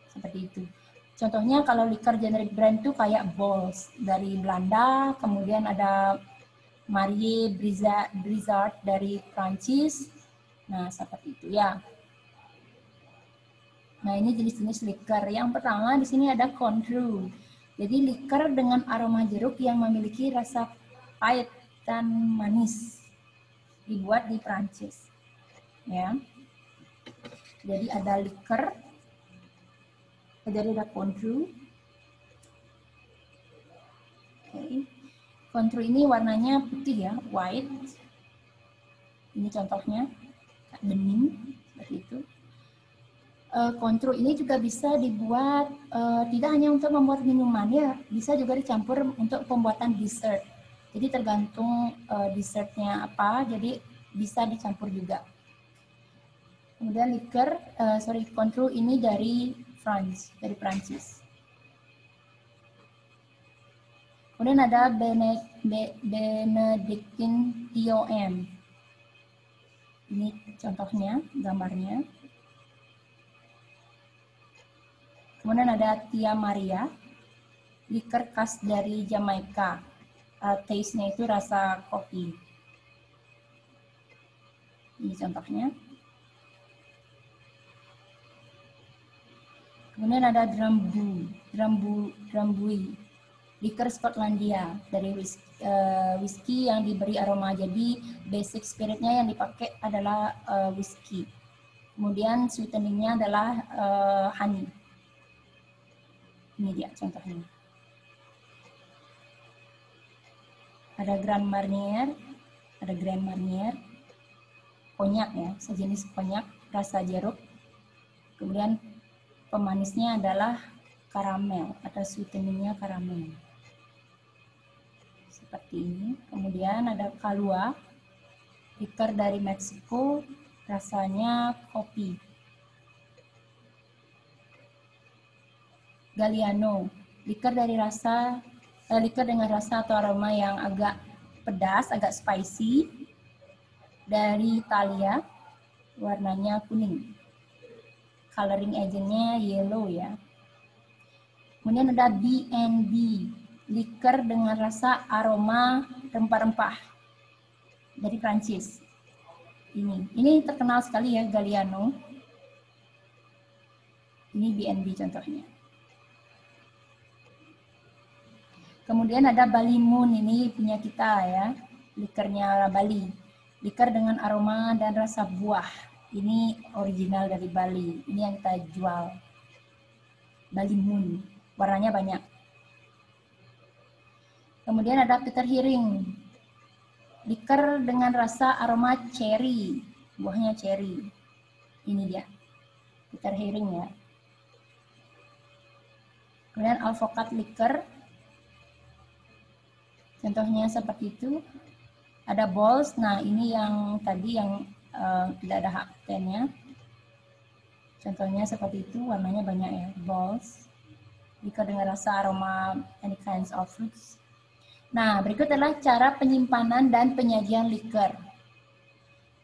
Seperti itu. Contohnya kalau liquor generic brand itu kayak Bols dari Belanda, kemudian ada Marie Brizard dari Prancis. Nah, seperti itu ya. Nah, ini jenis-jenis liquor. Yang pertama di sini ada Cointreau. Jadi liquor dengan aroma jeruk yang memiliki rasa pahit dan manis. Dibuat di Prancis. Ya. Jadi ada liquor. Jadi ada Cointreau. Okay. Cointreau ini warnanya putih ya, white. Ini contohnya, bening, seperti itu. Cointreau ini juga bisa dibuat tidak hanya untuk membuat minuman ya, bisa juga dicampur untuk pembuatan dessert. Jadi tergantung dessertnya apa, jadi bisa dicampur juga. Kemudian Cointreau ini dari Prancis. Kemudian ada Benedictine TOM. Ini contohnya, gambarnya. Kemudian ada Tia Maria, liquor khas dari Jamaika. Taste-nya itu rasa kopi. Ini contohnya. Kemudian ada Drambuie, liquor Skotlandia dari whisky yang diberi aroma. Jadi basic spiritnya yang dipakai adalah whisky. Kemudian sweeteningnya adalah honey. Ini dia contohnya. Ada Grand Marnier, konyak ya, sejenis konyak rasa jeruk. Kemudian pemanisnya adalah karamel atau sweeteningnya karamel. Seperti ini. Kemudian ada Kahlua, liquor dari Meksiko, rasanya kopi. Galliano, liquor dengan rasa atau aroma yang agak pedas, agak spicy, dari Italia, warnanya kuning. Coloring agentnya yellow ya. Kemudian ada B&B, liquor dengan rasa aroma rempah-rempah dari Prancis. Ini terkenal sekali ya, Galliano. Ini B&B contohnya. Kemudian ada Bali Moon, ini punya kita ya, liquornya Bali. Liquor dengan aroma dan rasa buah. Ini original dari Bali. Ini yang kita jual. Bali Moon. Warnanya banyak. Kemudian ada Peter Heering. Liquor dengan rasa aroma cherry. Buahnya cherry. Ini dia. Peter Heering ya. Kemudian Alvocat Liquor. Contohnya seperti itu. Ada Bols. Nah, ini yang tadi yang tidak ada hak patennya. Contohnya seperti itu, warnanya banyak ya. Bols. Liquor dengan rasa aroma any kinds of fruits. Nah, berikut adalah cara penyimpanan dan penyajian liquor.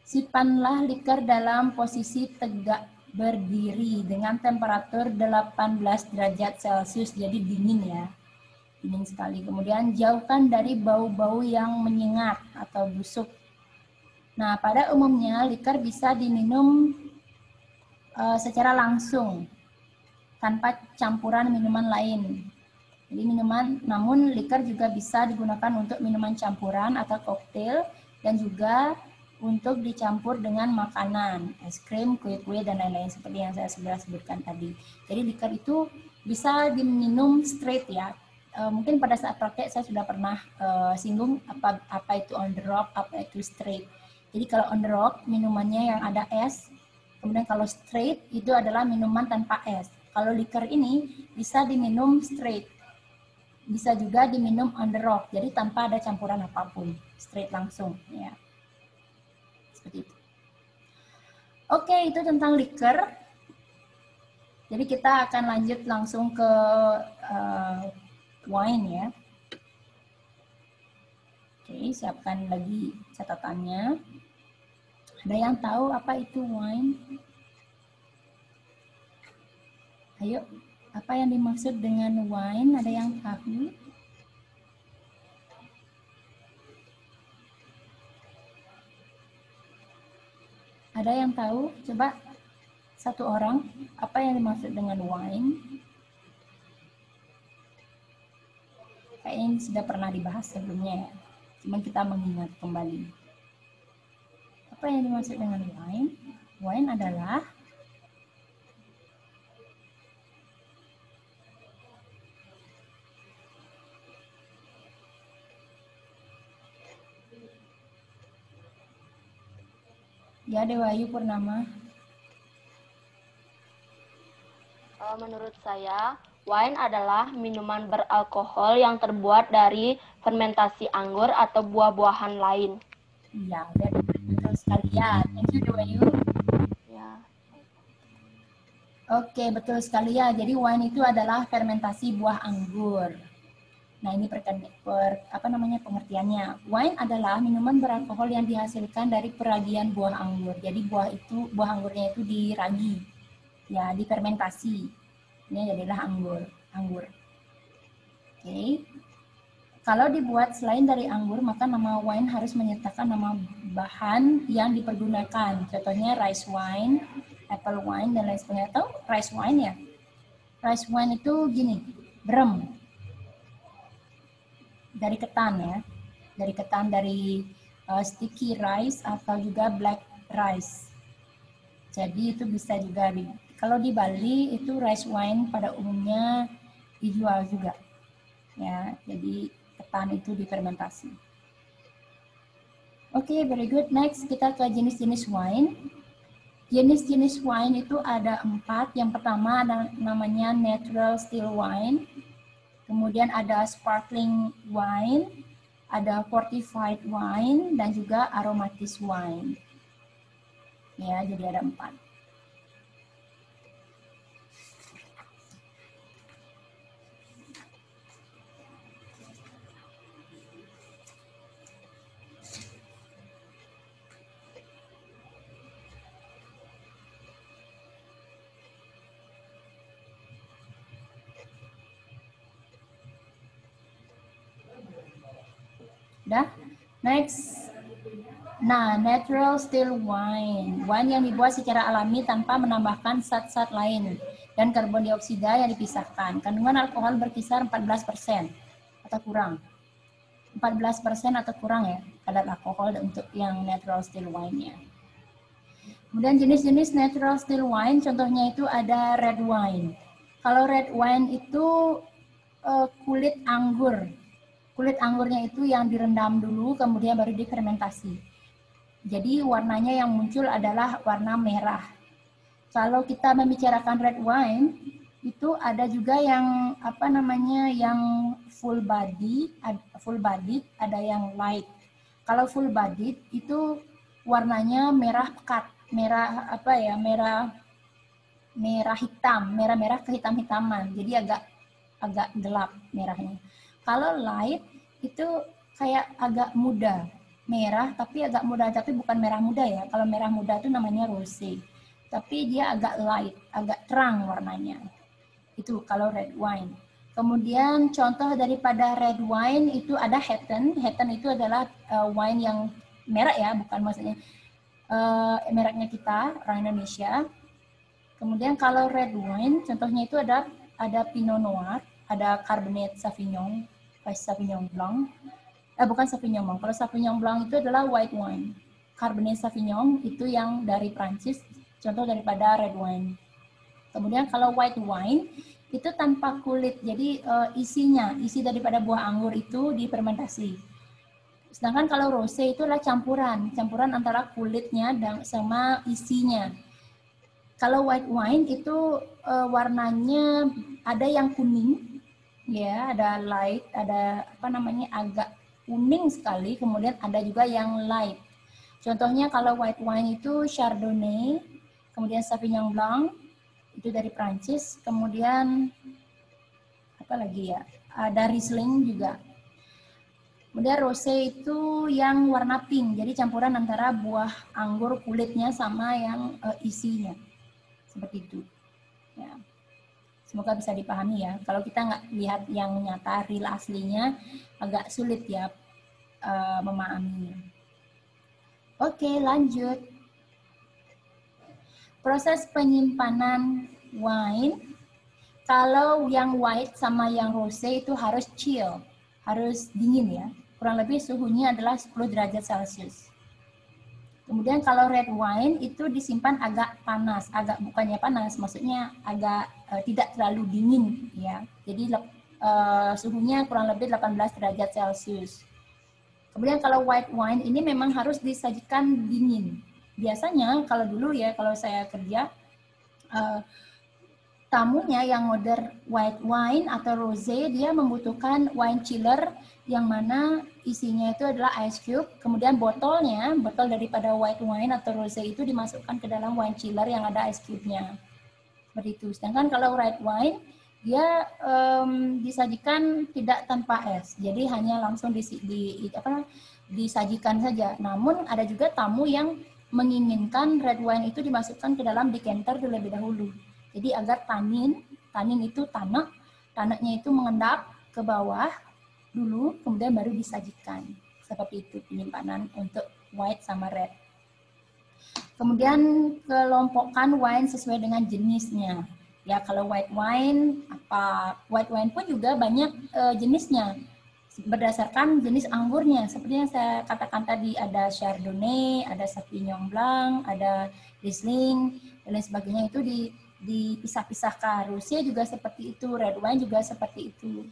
Simpanlah liquor dalam posisi tegak berdiri dengan temperatur 18 derajat Celcius, jadi dingin ya. Dingin sekali. Kemudian jauhkan dari bau-bau yang menyengat atau busuk. Nah, pada umumnya liquor bisa diminum secara langsung tanpa campuran minuman lain. Jadi namun liquor juga bisa digunakan untuk minuman campuran atau koktail dan juga untuk dicampur dengan makanan, es krim, kue-kue, dan lain-lain seperti yang saya sudah sebutkan tadi. Jadi liquor itu bisa diminum straight ya. Mungkin pada saat praktek saya sudah pernah singgung apa itu on the rock, apa itu straight. Jadi kalau on the rock minumannya yang ada es, kemudian kalau straight itu adalah minuman tanpa es. Kalau liquor ini bisa diminum straight, bisa juga diminum on the rock, jadi tanpa ada campuran apapun, straight langsung ya. Seperti itu. Oke, itu tentang liquor. Jadi kita akan lanjut langsung ke wine ya. Oke, siapkan lagi catatannya. Ada yang tahu apa itu wine? Ayo, apa yang dimaksud dengan wine? Ada yang tahu? Ada yang tahu? Coba satu orang, apa yang dimaksud dengan wine? Kayaknya ini sudah pernah dibahas sebelumnya ya. Cuma kita mengingat kembali. Apa yang dimaksud dengan wine? Wine adalah ya, Dewayu Purnama. Menurut saya, wine adalah minuman beralkohol yang terbuat dari fermentasi anggur atau buah-buahan lain. Ya, betul sekali ya. Thank you, Dewayu. Ya. Oke, betul sekali ya. Jadi wine itu adalah fermentasi buah anggur. Nah, ini pengertiannya. Wine adalah minuman beralkohol yang dihasilkan dari peragian buah anggur. Jadi buah anggurnya itu diragi, ya, difermentasi. Ini jadilah anggur. Oke. Kalau dibuat selain dari anggur, maka nama wine harus menyertakan nama bahan yang dipergunakan. Contohnya rice wine, apple wine, dan lain sebagainya. Tahu rice wine ya? Rice wine itu gini, brem. Dari ketan ya, dari sticky rice atau juga black rice. Jadi itu bisa juga kalau di Bali itu rice wine pada umumnya dijual juga, ya. Jadi ketan itu difermentasi. Oke, very good. Next kita ke jenis-jenis wine. Jenis-jenis wine itu ada 4. Yang pertama ada namanya natural still wine. Kemudian ada sparkling wine, ada fortified wine, dan juga aromatis wine. Ya, jadi ada 4. Udah? Next. Nah, natural still wine. Wine yang dibuat secara alami tanpa menambahkan zat-zat lain dan karbon dioksida yang dipisahkan. Kandungan alkohol berkisar 14% atau kurang. 14% atau kurang ya, kadar alkohol untuk yang natural still wine-nya. Kemudian jenis-jenis natural still wine, contohnya itu ada red wine. Kalau red wine itu kulit anggur. Kulit anggurnya itu yang direndam dulu, kemudian baru difermentasi. Jadi warnanya yang muncul adalah warna merah. Kalau kita membicarakan red wine, itu ada juga yang yang full body, ada yang light. Kalau full body itu warnanya merah pekat, merah hitam, merah kehitam-hitaman. Jadi agak gelap merahnya. Kalau light itu kayak agak muda, merah tapi agak muda, tapi bukan merah muda ya. Kalau merah muda itu namanya rosé. Tapi dia agak light, agak terang warnanya. Itu kalau red wine. Kemudian contoh daripada red wine itu ada Hatton. Hatton itu adalah wine yang merek ya, bukan maksudnya mereknya kita orang Indonesia. Kemudian kalau red wine contohnya itu ada Pinot Noir, ada Cabernet Sauvignon, Sauvignon Blanc. Bukan Sauvignon Blanc. Kalau Sauvignon Blanc itu adalah white wine. Cabernet Sauvignon itu yang dari Prancis, contoh daripada red wine. Kemudian kalau white wine itu tanpa kulit, jadi isi daripada buah anggur itu difermentasi. Sedangkan kalau rosé itu adalah campuran antara kulitnya dan sama isinya. Kalau white wine itu warnanya ada yang kuning, ya, ada light, ada agak kuning sekali, kemudian ada juga yang light. Contohnya kalau white wine itu Chardonnay, kemudian Sauvignon Blanc, itu dari Prancis, kemudian apa lagi ya, ada Riesling juga. Kemudian rosé itu yang warna pink, jadi campuran antara buah anggur kulitnya sama yang isinya, seperti itu. Ya. Semoga bisa dipahami ya. Kalau kita nggak lihat yang nyata, real aslinya, agak sulit ya memahaminya. Oke, lanjut. Proses penyimpanan wine, kalau yang white sama yang rosé itu harus chill, harus dingin ya. Kurang lebih suhunya adalah 10 derajat Celcius. Kemudian kalau red wine itu disimpan agak panas, bukannya panas, maksudnya agak tidak terlalu dingin ya. Jadi suhunya kurang lebih 18 derajat Celcius. Kemudian kalau white wine ini memang harus disajikan dingin. Biasanya kalau dulu ya, kalau saya kerja, tamunya yang order white wine atau rosé, dia membutuhkan wine chiller yang mana isinya itu adalah ice cube. Kemudian botol daripada white wine atau rosé itu dimasukkan ke dalam wine chiller yang ada ice cube-nya. Seperti itu. Sedangkan kalau red wine, dia disajikan tidak tanpa es, jadi hanya langsung disajikan saja. Namun ada juga tamu yang menginginkan red wine itu dimasukkan ke dalam decanter terlebih dahulu. Jadi agar tanin itu tanahnya itu mengendap ke bawah dulu, kemudian baru disajikan. Seperti itu penyimpanan untuk white sama red. Kemudian kelompokkan wine sesuai dengan jenisnya. Ya, kalau white wine pun juga banyak jenisnya berdasarkan jenis anggurnya. Seperti yang saya katakan tadi, ada Chardonnay, ada Sauvignon Blanc, ada Riesling dan lain sebagainya, itu dipisah-pisahkan. Rosé juga seperti itu, red wine juga seperti itu.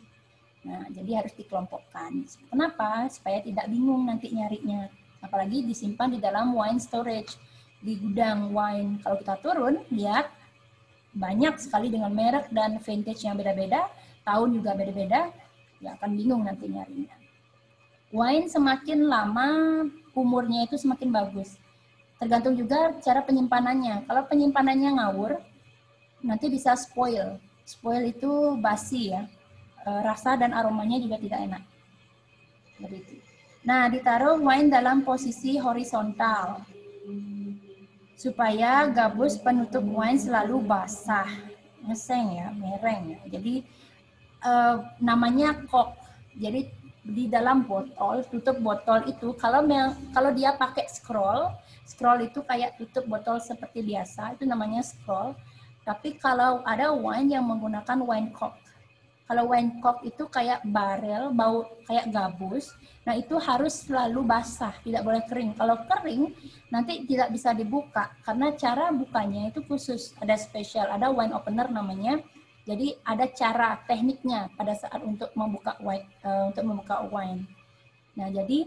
Nah, jadi harus dikelompokkan. Kenapa? Supaya tidak bingung nanti nyarinya. Apalagi disimpan di dalam wine storage, di gudang wine. Kalau kita turun, lihat banyak sekali dengan merek dan vintage yang beda-beda, tahun juga beda-beda, ya akan bingung nanti nyarinya. Wine semakin lama umurnya itu semakin bagus. Tergantung juga cara penyimpanannya. Kalau penyimpanannya ngawur, nanti bisa spoil. Spoil itu basi ya. Rasa dan aromanya juga tidak enak. Begitu. Nah, ditaruh wine dalam posisi horizontal supaya gabus penutup wine selalu basah, ngeseng ya, mereng ya. Jadi namanya cork. Jadi di dalam botol, tutup botol itu kalau dia pakai scroll itu kayak tutup botol seperti biasa, itu namanya scroll. Tapi kalau ada wine yang menggunakan wine cork, kalau wine cork itu kayak barel, bau kayak gabus, nah itu harus selalu basah, tidak boleh kering. Kalau kering, nanti tidak bisa dibuka, karena cara bukanya itu khusus, ada spesial, ada wine opener namanya. Jadi ada cara tekniknya pada saat untuk membuka wine. Nah, jadi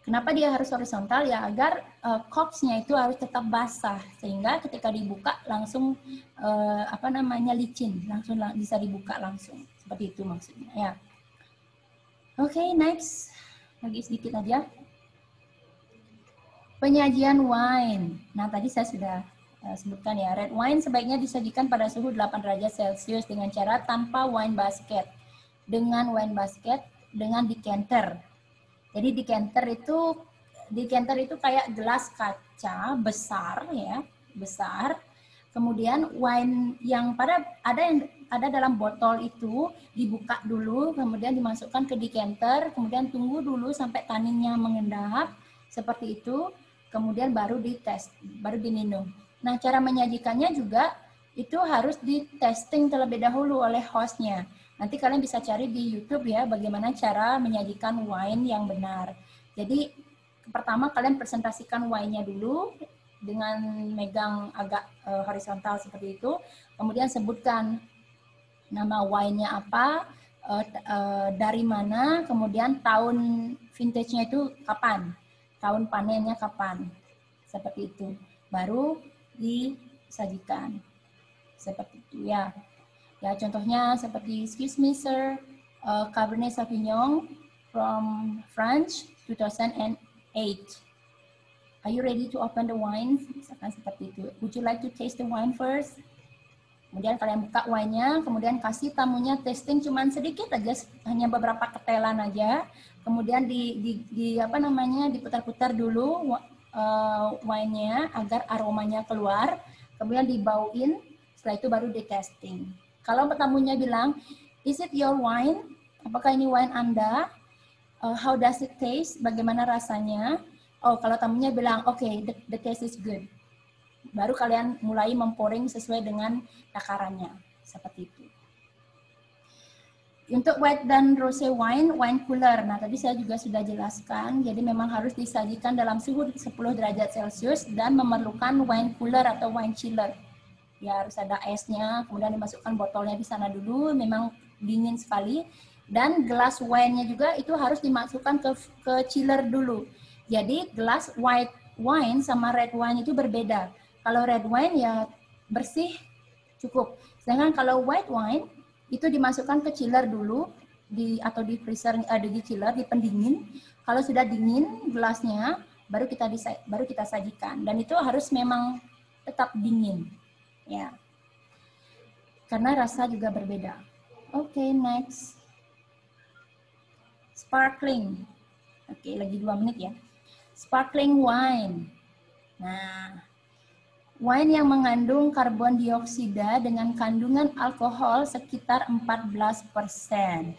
kenapa dia harus horizontal ya, agar corksnya itu harus tetap basah, sehingga ketika dibuka langsung licin, langsung bisa dibuka langsung. Seperti itu maksudnya ya. Oke, next. Lagi sedikit aja. Penyajian wine. Nah, tadi saya sudah sebutkan ya, red wine sebaiknya disajikan pada suhu 8 derajat Celcius dengan cara tanpa wine basket. Dengan wine basket, dengan decanter. Jadi decanter itu kayak gelas kaca besar ya, besar. Kemudian wine yang ada dalam botol itu dibuka dulu, kemudian dimasukkan ke decanter, kemudian tunggu dulu sampai taninnya mengendap, seperti itu, kemudian baru dites, baru diminum. Nah, cara menyajikannya juga itu harus di-testing terlebih dahulu oleh hostnya. Nanti kalian bisa cari di YouTube ya, bagaimana cara menyajikan wine yang benar. Jadi, pertama kalian presentasikan why-nya dulu dengan megang agak horizontal seperti itu. Kemudian sebutkan nama wine-nya apa, dari mana, kemudian tahun vintage-nya itu kapan, tahun panennya kapan, seperti itu. Baru disajikan, seperti itu ya. Ya contohnya seperti, excuse me sir, Cabernet Sauvignon from France 2008. Are you ready to open the wine? Misalkan seperti itu. Would you like to taste the wine first? Kemudian kalian buka wine-nya, kemudian kasih tamunya tasting cuman sedikit aja, hanya beberapa ketelan aja. Kemudian diputar-putar dulu wine-nya agar aromanya keluar. Kemudian dibauin, setelah itu baru di-tasting. Kalau tamunya bilang, is it your wine? Apakah ini wine Anda? How does it taste? Bagaimana rasanya? Oh, kalau tamunya bilang, okay, the taste is good. Baru kalian mulai memporing sesuai dengan takarannya, seperti itu. Untuk white dan rosé wine cooler. Nah, tadi saya juga sudah jelaskan, jadi memang harus disajikan dalam suhu 10 derajat Celcius dan memerlukan wine cooler atau wine chiller. Ya, harus ada esnya, kemudian dimasukkan botolnya di sana dulu, memang dingin sekali. Dan gelas wine-nya juga itu harus dimasukkan ke chiller dulu. Jadi gelas white wine sama red wine itu berbeda. Kalau red wine ya bersih cukup. Sedangkan kalau white wine itu dimasukkan ke chiller dulu atau di freezer, di chiller, di pendingin. Kalau sudah dingin gelasnya baru kita sajikan, dan itu harus memang tetap dingin. Ya. Karena rasa juga berbeda. Oke, next. Sparkling. Oke, lagi 2 menit ya. Sparkling wine. Nah, wine yang mengandung karbon dioksida dengan kandungan alkohol sekitar 14%.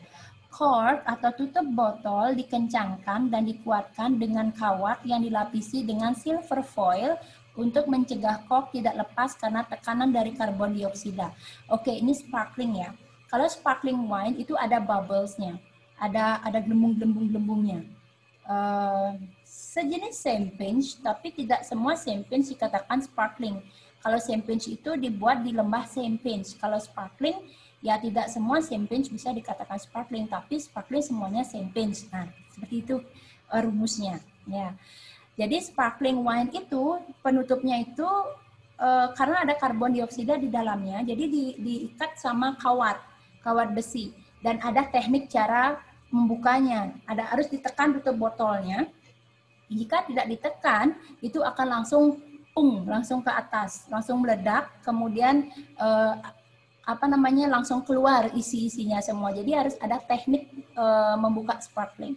Cork atau tutup botol dikencangkan dan dikuatkan dengan kawat yang dilapisi dengan silver foil untuk mencegah cork tidak lepas karena tekanan dari karbon dioksida. Oke, ini sparkling ya. Kalau sparkling wine itu ada bubbles-nya, ada gelembung-gelembung-gelembungnya. Sejenis champagne, tapi tidak semua champagne dikatakan sparkling. Kalau champagne itu dibuat di lembah champagne. Kalau sparkling, ya tidak semua champagne bisa dikatakan sparkling, tapi sparkling semuanya champagne. Nah, seperti itu rumusnya. Ya. Jadi sparkling wine itu penutupnya itu karena ada karbon dioksida di dalamnya, jadi diikat sama kawat besi, dan ada teknik cara membukanya. Harus ditekan tutup botolnya. Jika tidak ditekan, itu akan langsung ke atas, langsung meledak, kemudian langsung keluar isi-isinya semua. Jadi harus ada teknik membuka sparkling.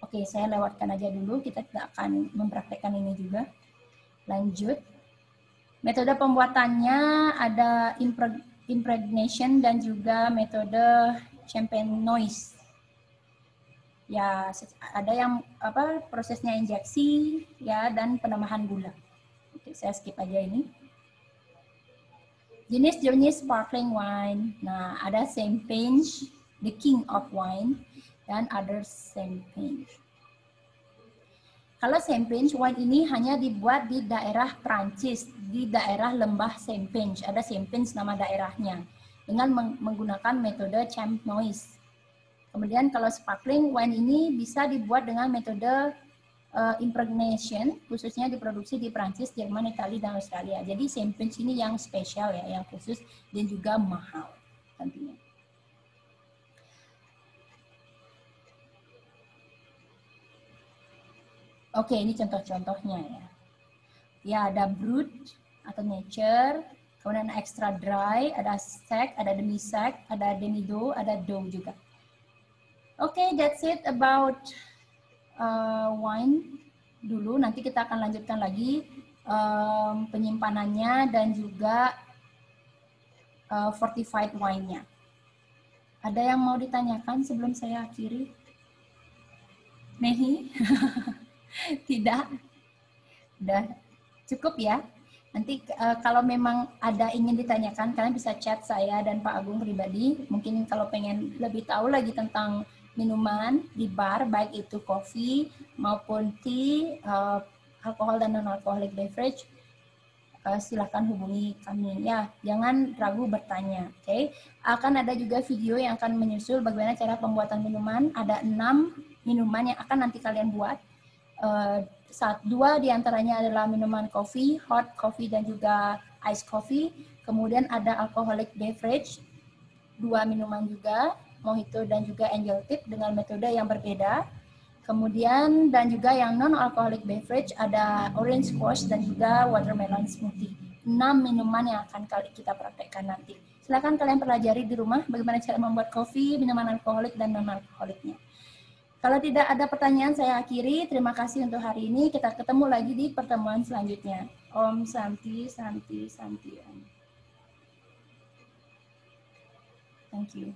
Oke, saya lewatkan aja dulu, kita tidak akan mempraktekkan ini juga. Lanjut. Metode pembuatannya ada impregnation dan juga metode champenoise. Ya, ada yang prosesnya injeksi ya, dan penambahan gula. Oke, saya skip aja ini. Jenis-jenis sparkling wine. Nah, ada champagne, the king of wine, dan other champagne. Kalau champagne wine ini hanya dibuat di daerah Prancis, di daerah lembah Champagne. Ada Champagne nama daerahnya dengan menggunakan metode champenoise. Kemudian kalau sparkling wine ini bisa dibuat dengan metode impregnation, khususnya diproduksi di Prancis, Jerman, Italia, dan Australia. Jadi champagne ini yang spesial ya, yang khusus dan juga mahal tentunya. Oke, ini contoh-contohnya ya. Ya, ada brut atau nature, kemudian extra dry, ada sec, ada demi sec, ada demi dough, ada dough juga. Oke, that's it about wine dulu. Nanti kita akan lanjutkan lagi penyimpanannya dan juga fortified wine-nya. Ada yang mau ditanyakan sebelum saya akhiri? Mehi? Tidak? Udah cukup ya? Nanti kalau memang ada ingin ditanyakan, kalian bisa chat saya dan Pak Agung pribadi. Mungkin kalau pengen lebih tahu lagi tentang minuman di bar, baik itu kopi maupun tea, alkohol dan non-alcoholic beverage, silakan hubungi kami ya, jangan ragu bertanya. Oke. Akan ada juga video yang akan menyusul bagaimana cara pembuatan minuman. Ada 6 minuman yang akan nanti kalian buat. 2 diantaranya adalah minuman kopi, hot coffee dan juga ice coffee. Kemudian ada alcoholic beverage, 2 minuman juga, mojito dan juga angel tip dengan metode yang berbeda. Kemudian dan juga yang non-alcoholic beverage ada orange squash dan juga watermelon smoothie. 6 minuman yang akan kita praktekkan nanti. Silakan kalian pelajari di rumah bagaimana cara membuat kopi, minuman alkoholik dan non-alkoholiknya. Kalau tidak ada pertanyaan, saya akhiri. Terima kasih untuk hari ini. Kita ketemu lagi di pertemuan selanjutnya. Om Santi, Santi, Santi. Thank you.